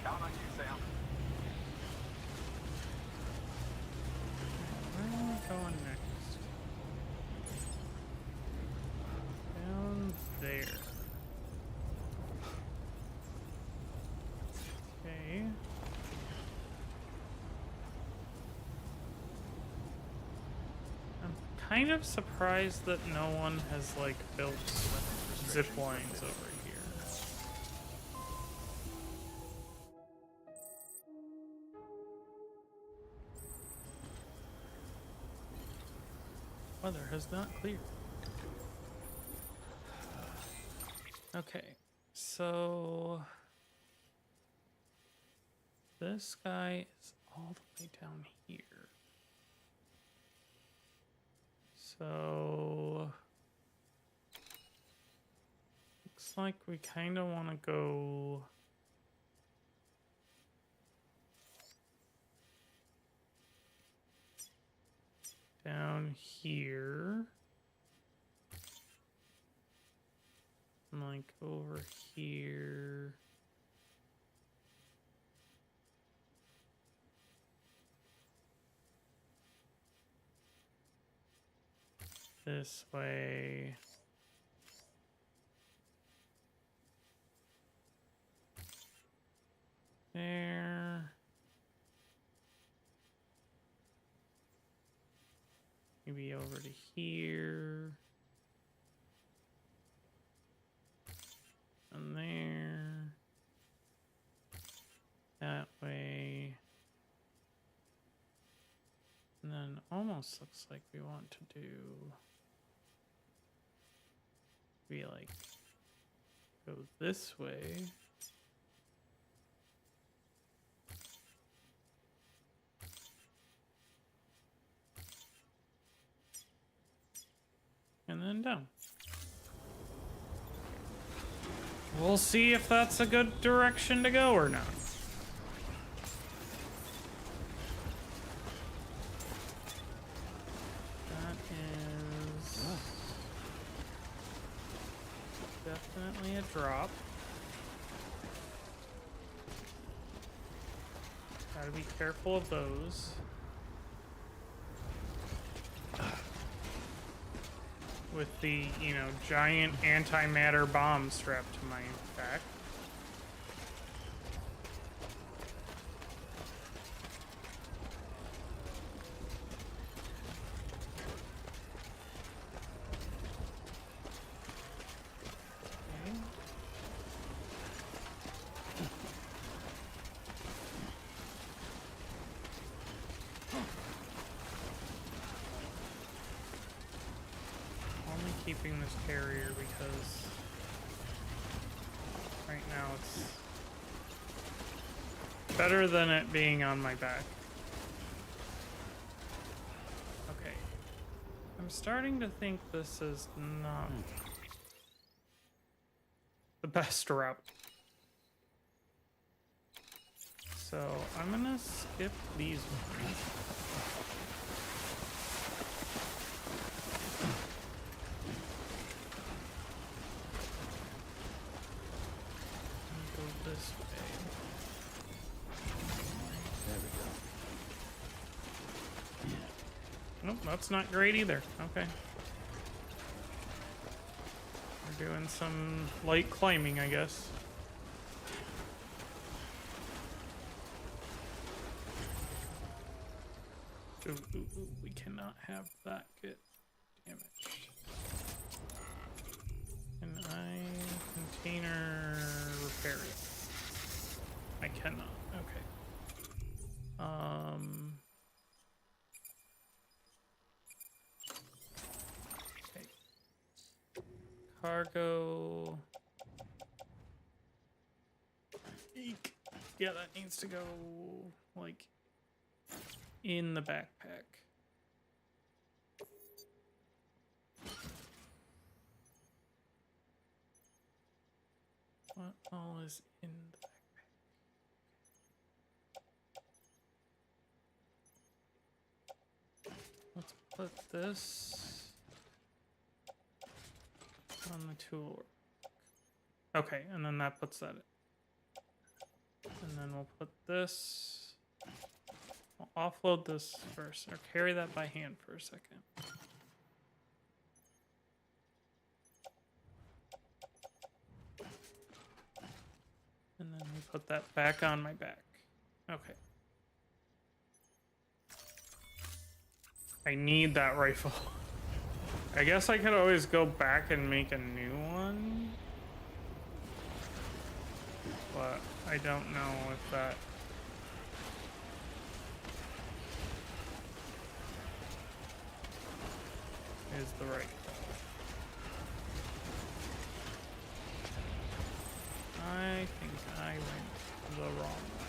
Count on you, Sam. Where am I going next? Down there. Okay. I'm kind of surprised that no one has, like, built zip lines over here. Weather has not cleared. Okay, so this guy is all the way down here. So looks like we kind of want to go down here, and like over here. This way. There. Maybe over to here. And there. That way. And then almost looks like we want to do... We like go this way. And then down. We'll see if that's a good direction to go or not. That is Definitely a drop. Gotta be careful of those. With the, you know, giant antimatter bomb strapped to my back. Keeping this carrier because right now it's better than it being on my back. Okay. I'm starting to think this is not the best route. So I'm gonna skip these ones. This way. There we go. Nope, that's not great either. Okay. We're doing some light climbing, I guess. Ooh, ooh, ooh, we cannot have that get damaged. Can I container repair it? I cannot. Okay. Okay. Cargo. Eek. Yeah, that needs to go like in the backpack. What all is in the backpack? Let's put this on the tool. Okay, and then that puts that in. And then we'll put this. We'll offload this first, or carry that by hand for a second. And then we put that back on my back. Okay. I need that rifle. I guess I could always go back and make a new one. But I don't know if that... is the right call. I think I went the wrong way.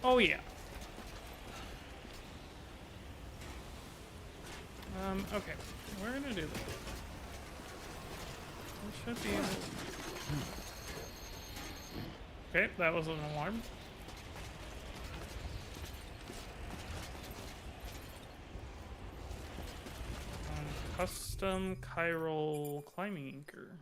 Oh yeah. Okay. We're gonna do this. We should be able to... Okay, that was an alarm. Custom chiral climbing anchor.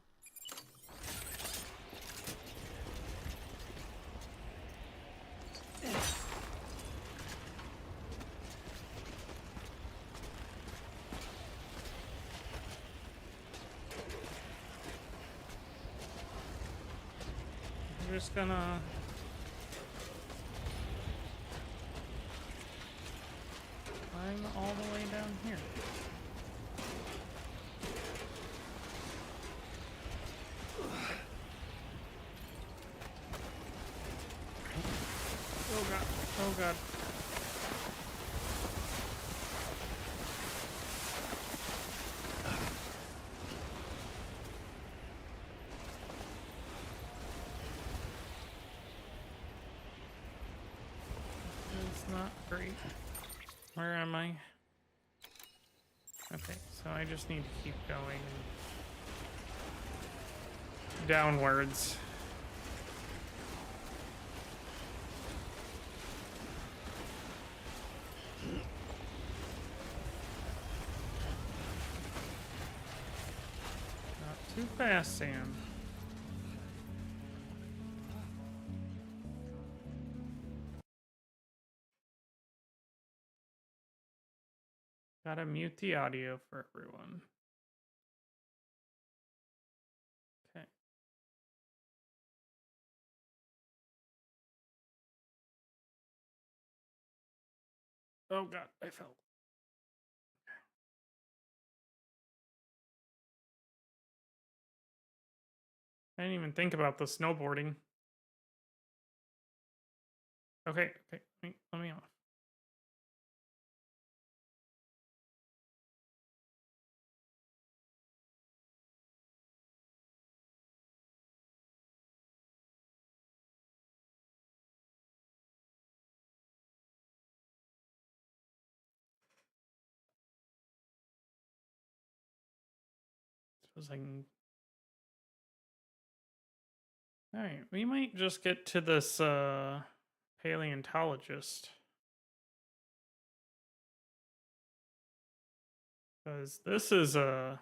I'm just gonna climb all the way down here. Oh god, oh god. It's not great. Where am I? Okay, so I just need to keep going downwards. fast, Sam. Gotta mute the audio for everyone. Okay. Oh god, I fell. I didn't even think about the snowboarding. Okay, let me off. Suppose I can. All right, we might just get to this paleontologist. Because this is a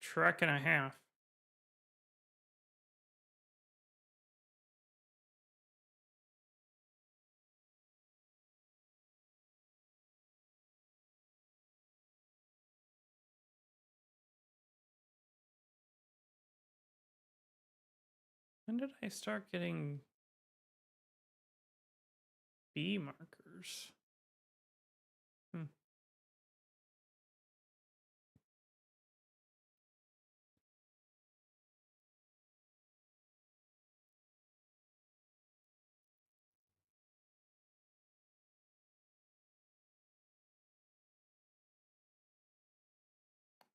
trek and a half. When did I start getting bee markers? Hmm.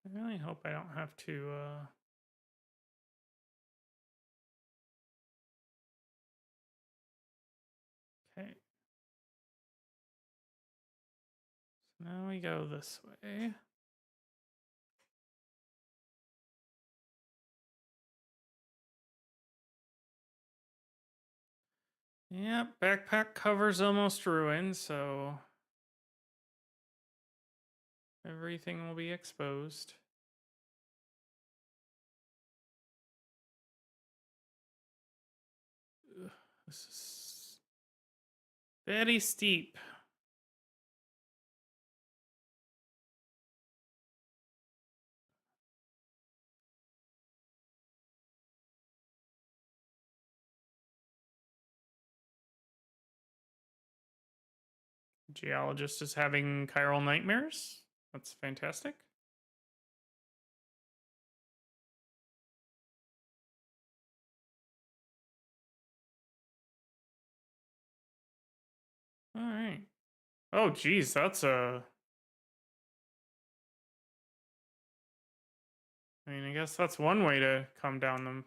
I really hope I don't have to okay. So now we go this way. Yep, backpack cover's almost ruined, so everything will be exposed. Ugh, this is very steep. Geologist is having chiral nightmares. That's fantastic. All right. Oh, geez, that's a. I mean, I guess that's one way to come down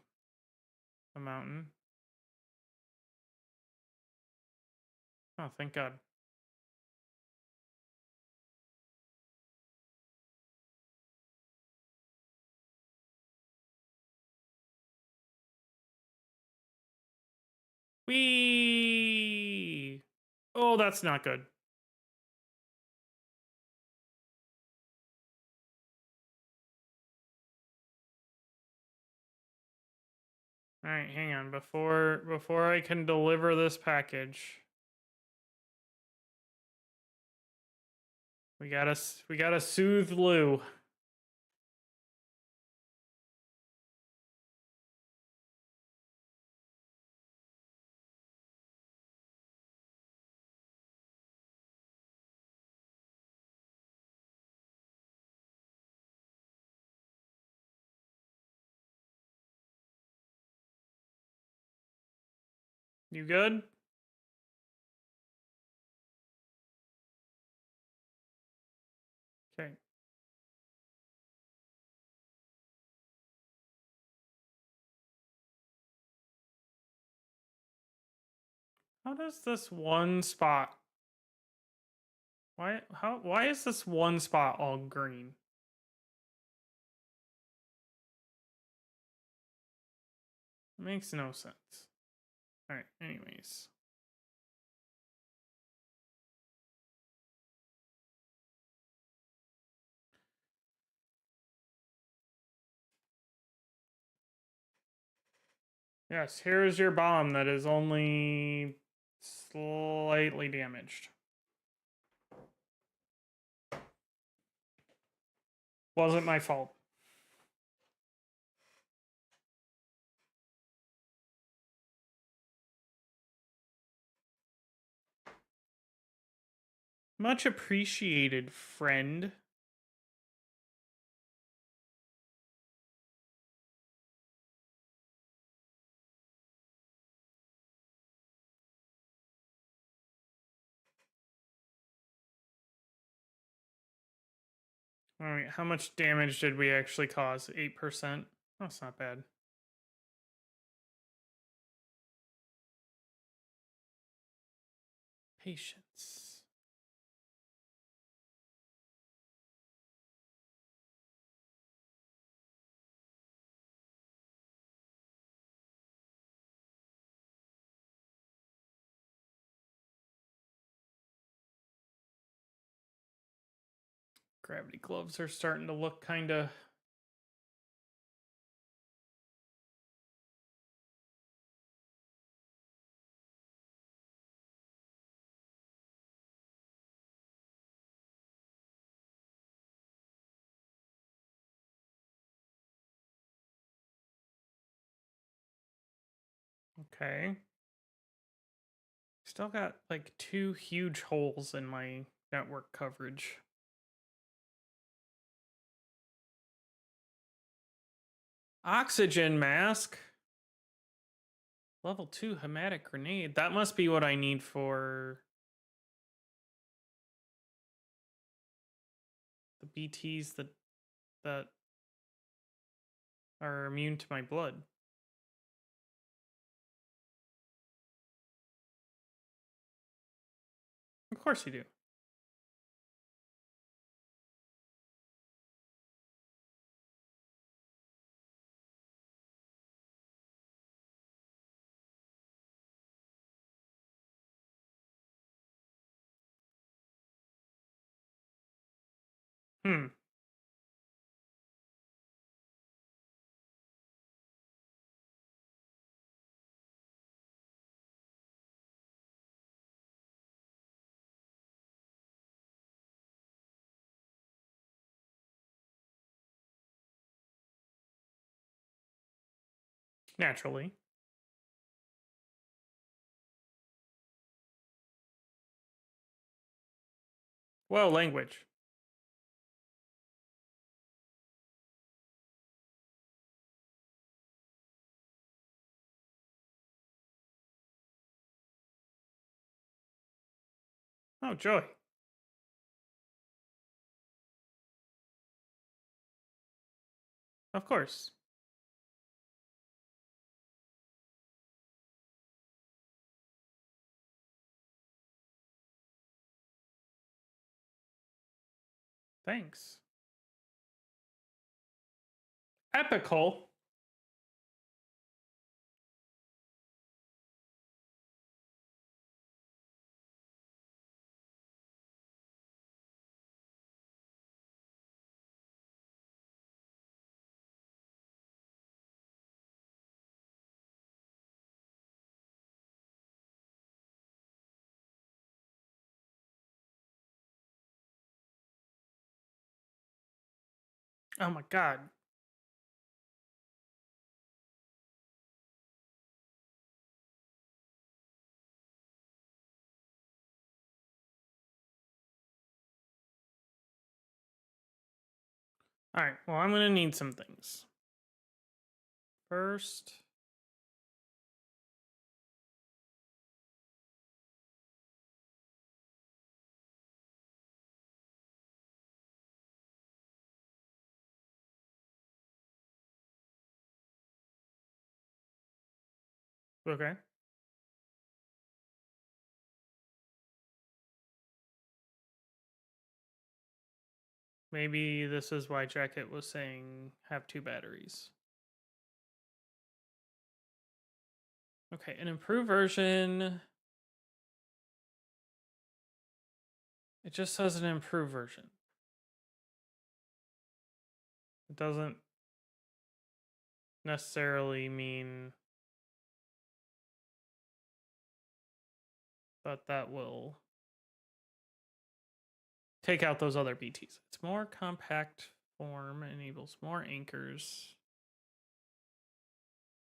the mountain. Oh, thank God. Whee! Oh, that's not good. All right, hang on. Before I can deliver this package, we gotta soothe Lou. You good? Okay. How does this one spot? Why is this one spot all green? Makes no sense. All right, anyways. Yes, here's your bomb that is only slightly damaged. Wasn't my fault. Much appreciated, friend. All right, how much damage did we actually cause? 8%? That's not bad. Patience. Gravity gloves are starting to look kind of... Okay. Still got like 2 huge holes in my network coverage. Oxygen mask. Level 2 hematic grenade. That must be what I need for the BTs that are immune to my blood. Of course you do. Hmm. Naturally. Whoa, language. Oh, joy. Of course. Thanks. Epical. Oh my god. All right, well, I'm going to need some things. First, okay. Maybe this is why Jacket was saying have 2 batteries. Okay, an improved version. It just says an improved version. It doesn't necessarily mean but that will take out those other BTs. It's more compact form, enables more anchors.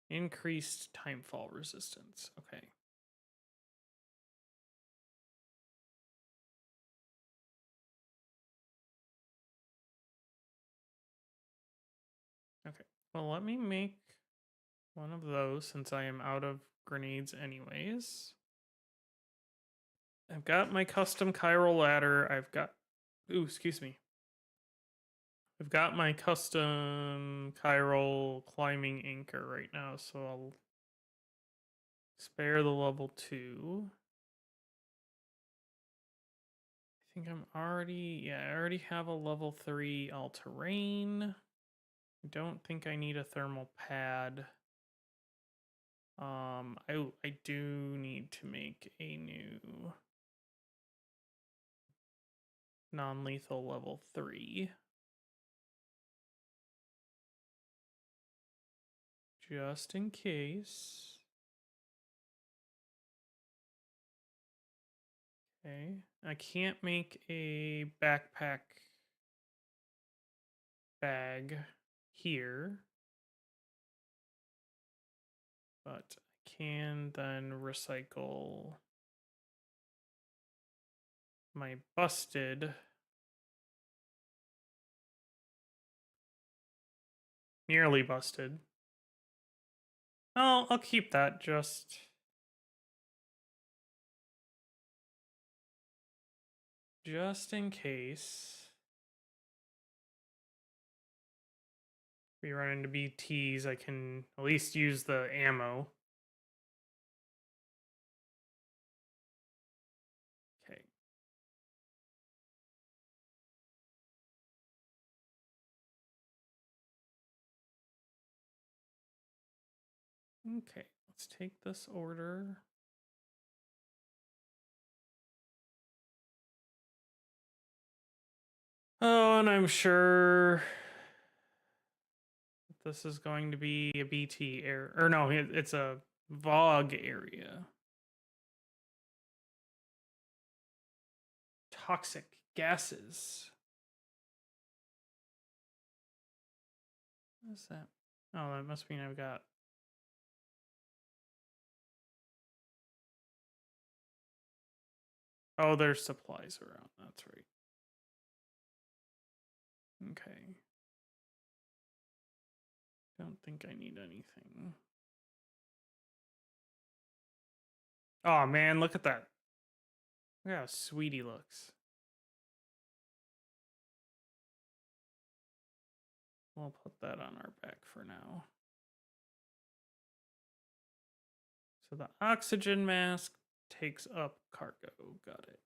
Increased timefall resistance. Okay. Okay. Well, let me make one of those since I am out of grenades anyways. I've got my custom chiral ladder. I've got... Ooh, excuse me. I've got my custom chiral climbing anchor right now, so I'll spare the level 2. I think I'm already... Yeah, I already have a level 3 all-terrain. I don't think I need a thermal pad. I do need to make a new non-lethal level 3. Just in case. Okay. I can't make a backpack bag here. But I can then recycle my busted, nearly busted. Oh, I'll keep that just in case we run into BTs. I can at least use the ammo. Okay. Okay, let's take this order. Oh, and I'm sure this is going to be a BT area. Or no, it's a VOG area. Toxic gases. What is that? Oh, that must mean I've got... Oh, there's supplies around. That's right. Okay. Don't think I need anything. Oh, man, look at that. Look how sweet he looks. We'll put that on our back for now. So the oxygen mask takes up cargo. Got it.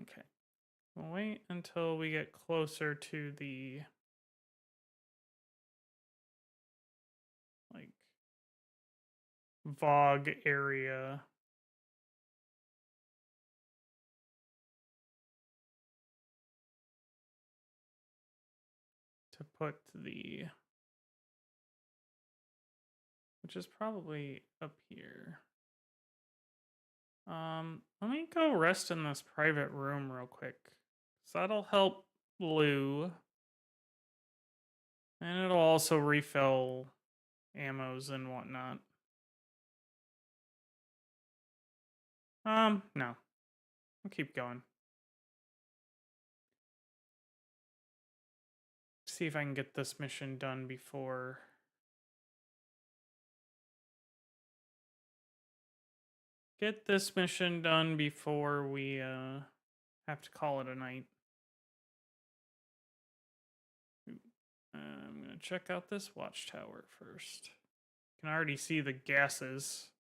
Okay. We'll wait until we get closer to the like VOG area. To put the, which is probably up here. Let me go rest in this private room real quick. So that'll help Lou. And it'll also refill ammos and whatnot. No. I'll keep going. See if I can get this mission done before... Get this mission done before we have to call it a night. I'm gonna check out this watchtower first. Can already see the gases.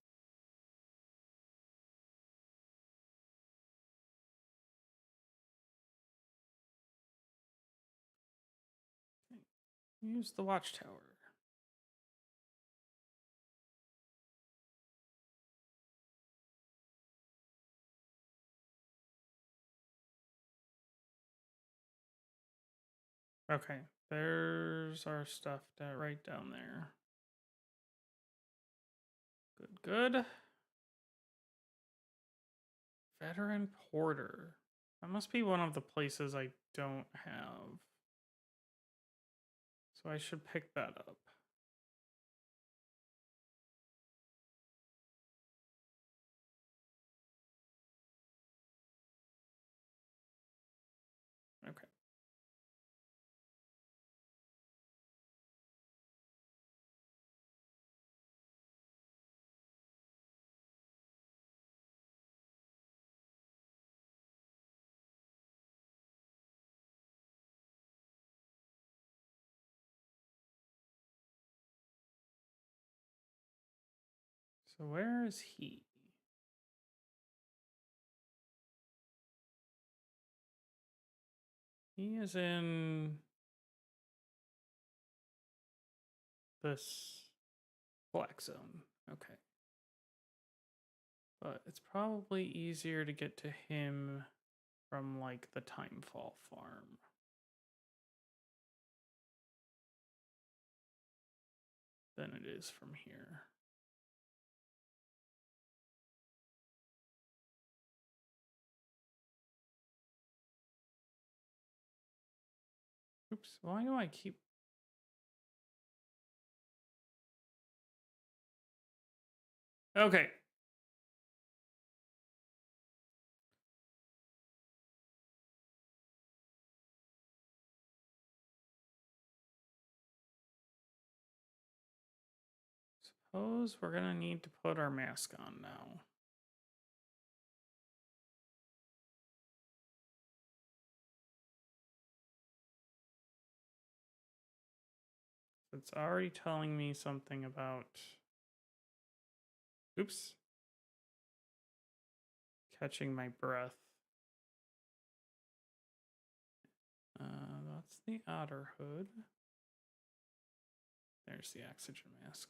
Use the watchtower. Okay, there's our stuff right down there. Good. Veteran Porter. That must be one of the places I don't have. So I should pick that up. Okay. So where is he? He is in this black zone. Okay. But it's probably easier to get to him from like the Timefall farm. Than it is from here. Oops, why do I keep... Okay. Suppose we're gonna need to put our mask on now. It's already telling me something about... Oops. Catching my breath. That's the otter hood. There's the oxygen mask.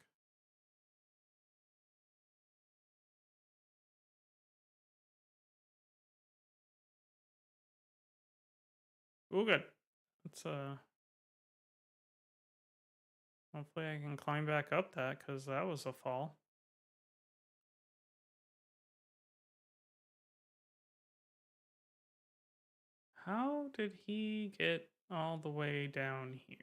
Oh, good. Let's hopefully I can climb back up that, because that was a fall. How did he get all the way down here?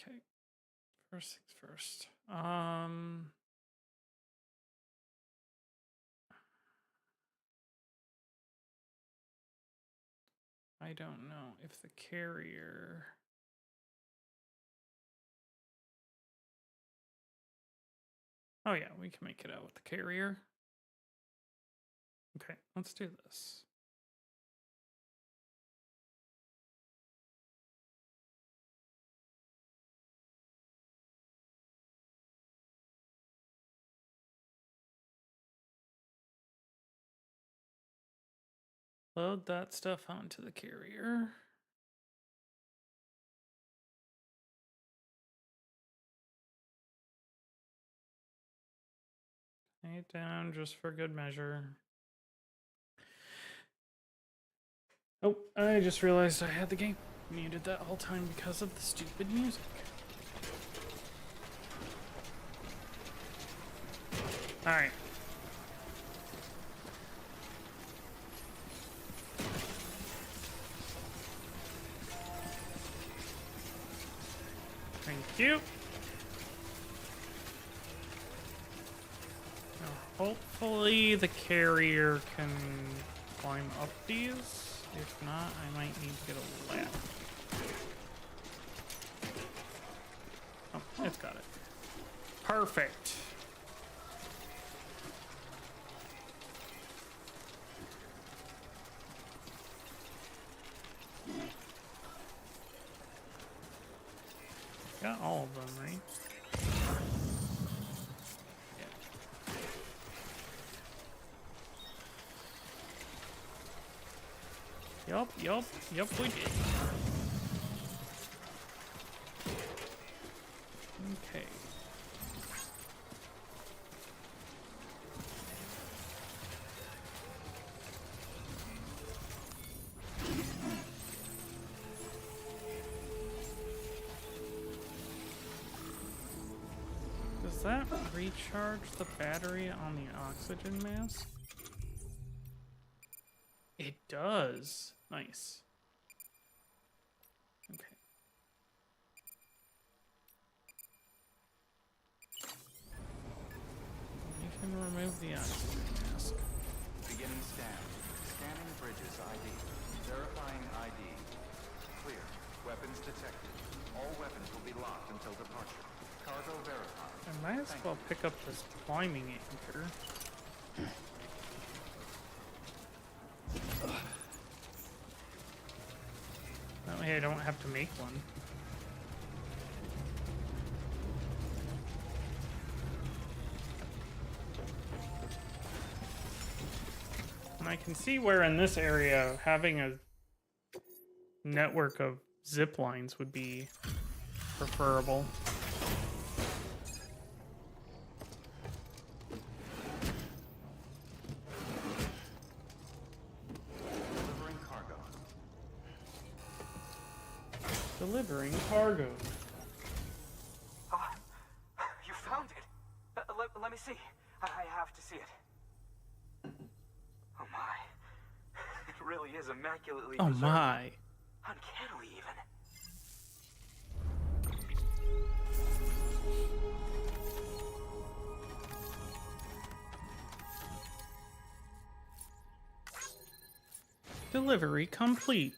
Okay. First things first. I don't know if the carrier... Oh yeah, we can make it out with the carrier. Okay, let's do this. Load that stuff onto the carrier. Lay it down just for good measure. Oh, I just realized I had the game muted that whole time because of the stupid music. Alright. Thank you. Now, hopefully the carrier can climb up these. If not, I might need to get a ladder. Oh, it's got it. Perfect. Yup, we did. Okay. Does that recharge the battery on the oxygen mask? It does. Nice. Okay. You can remove the oxygen mask. Beginning scan. Scanning bridges ID. Verifying ID. Clear. Weapons detected. All weapons will be locked until departure. Cargo verified. I might as well pick up this climbing anchor. That way I don't have to make one. And I can see where in this area having a network of zip lines would be preferable. Delivering cargo. Delivering cargo. Oh, you found it. Let me see. I have to see it. Oh my. It really is immaculately Oh preserved. my. Uncannily even. Delivery complete.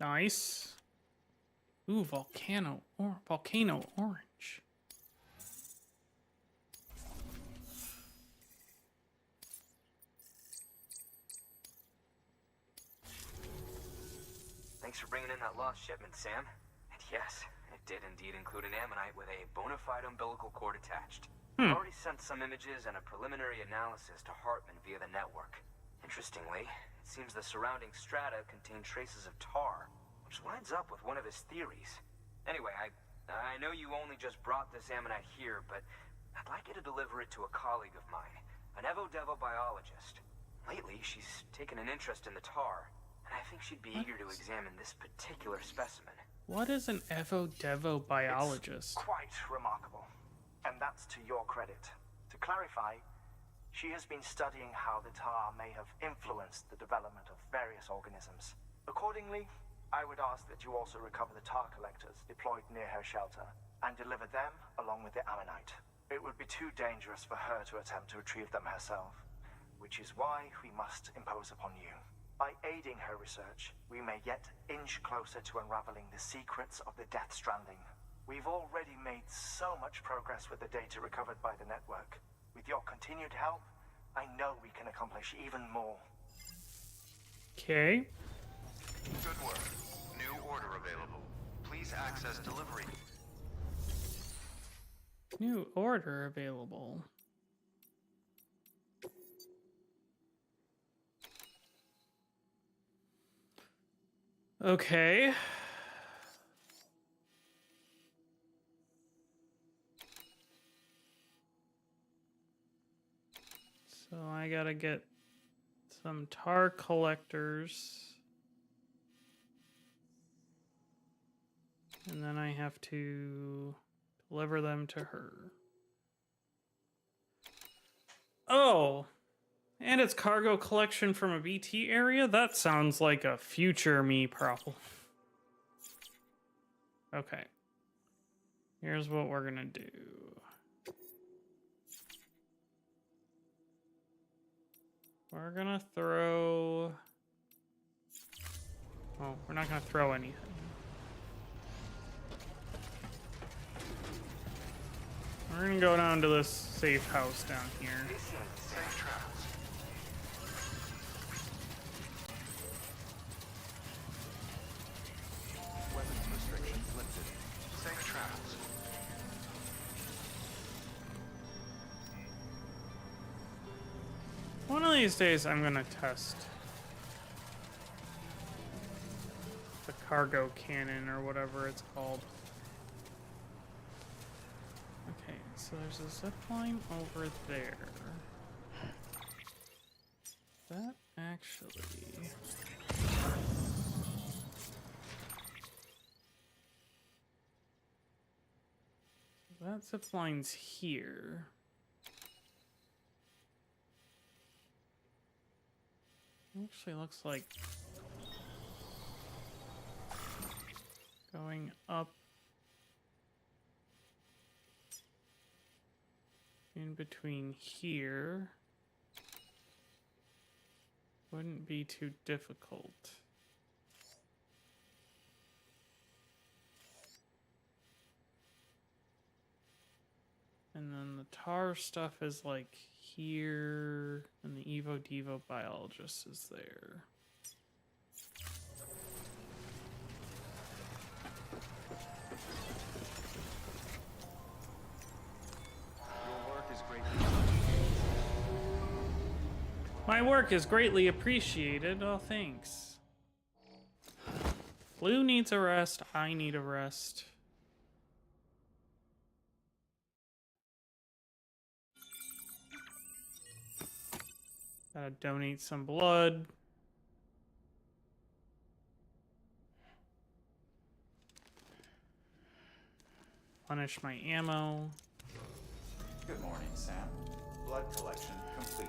Nice. Ooh, volcano orange. Thanks for bringing in that lost shipment, Sam. And yes, it did indeed include an ammonite with a bona fide umbilical cord attached. I already sent some images and a preliminary analysis to Hartman via the network. Interestingly, it seems the surrounding strata contain traces of tar, which lines up with one of his theories. Anyway, I know you only just brought this ammonite here, but I'd like you to deliver it to a colleague of mine, an Evo-Devo biologist. Lately, she's taken an interest in the tar, and I think she'd be eager to examine this particular specimen. What is an Evo-Devo biologist? It's quite remarkable. And that's to your credit. To clarify, she has been studying how the tar may have influenced the development of various organisms. Accordingly, I would ask that you also recover the tar collectors deployed near her shelter and deliver them along with the ammonite. It would be too dangerous for her to attempt to retrieve them herself, which is why we must impose upon you. By aiding her research, we may yet inch closer to unraveling the secrets of the Death Stranding. We've already made so much progress with the data recovered by the network. With your continued help, I know we can accomplish even more. Okay. Good work. New order available. Please access delivery. New order available. Okay. So I gotta get some tar collectors. And then I have to deliver them to her. Oh! And it's cargo collection from a BT area? That sounds like a future me problem. Okay. Here's what we're gonna do. We're gonna throw... Oh, we're not gonna throw anything. We're gonna go down to this safe house down here. Safe travels. Weapons these days, I'm gonna test the cargo cannon or whatever it's called. Okay, so there's a zip line over there. That actually... That zip line's here. Actually looks like going up in between here wouldn't be too difficult. And then the tar stuff is like here, and the Evo Devo biologist is there. Your work is greatly My work is greatly appreciated. Oh, thanks. Blue needs a rest. I need a rest. Gotta donate some blood. Punish my ammo. Good morning, Sam. Blood collection complete.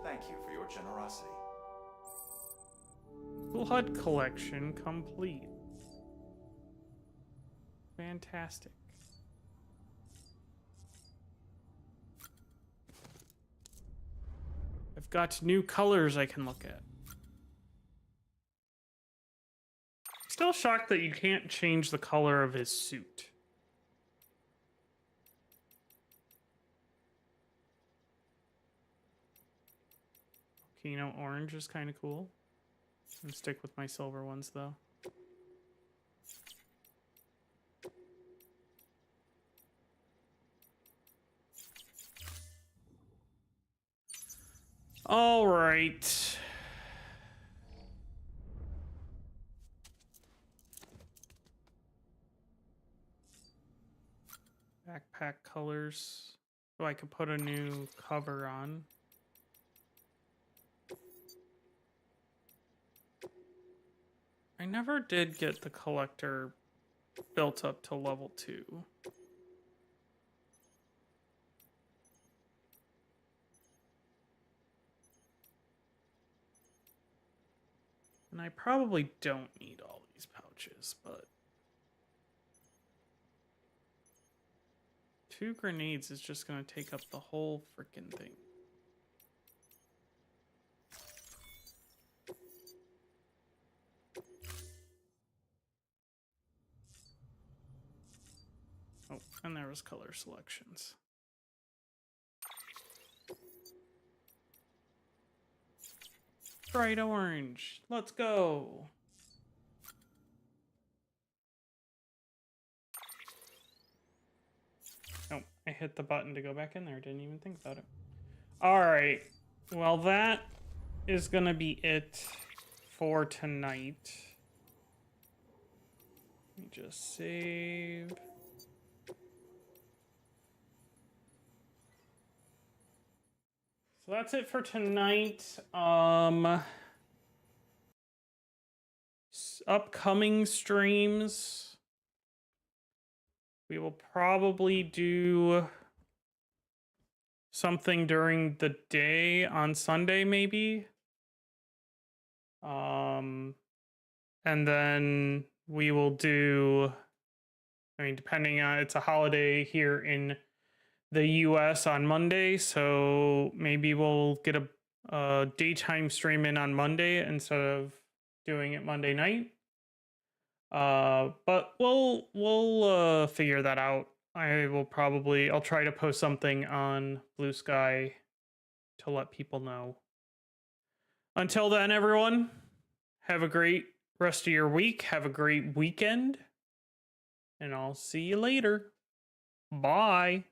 Thank you for your generosity. Blood collection complete. Fantastic. I've got new colors I can look at. Still shocked that you can't change the color of his suit. Okay, you know, orange is kind of cool. I'm gonna stick with my silver ones, though. All right. Backpack colors. So I could put a new cover on. I never did get the collector built up to level 2. And I probably don't need all these pouches, but 2 grenades is just going to take up the whole freaking thing. Oh, and there was color selections. Bright orange. Let's go. Oh, I hit the button to go back in there. Didn't even think about it. All right. Well, that is going to be it for tonight. Let me just save. So that's it for tonight. Upcoming streams. We will probably do something during the day on Sunday, maybe. And then we will do, I mean, depending on, it's a holiday here in the US on Monday, so maybe we'll get a daytime stream in on Monday instead of doing it Monday night. But we'll figure that out. I'll try to post something on Blue Sky to let people know. Until then, everyone, have a great rest of your week. Have a great weekend. And I'll see you later. Bye.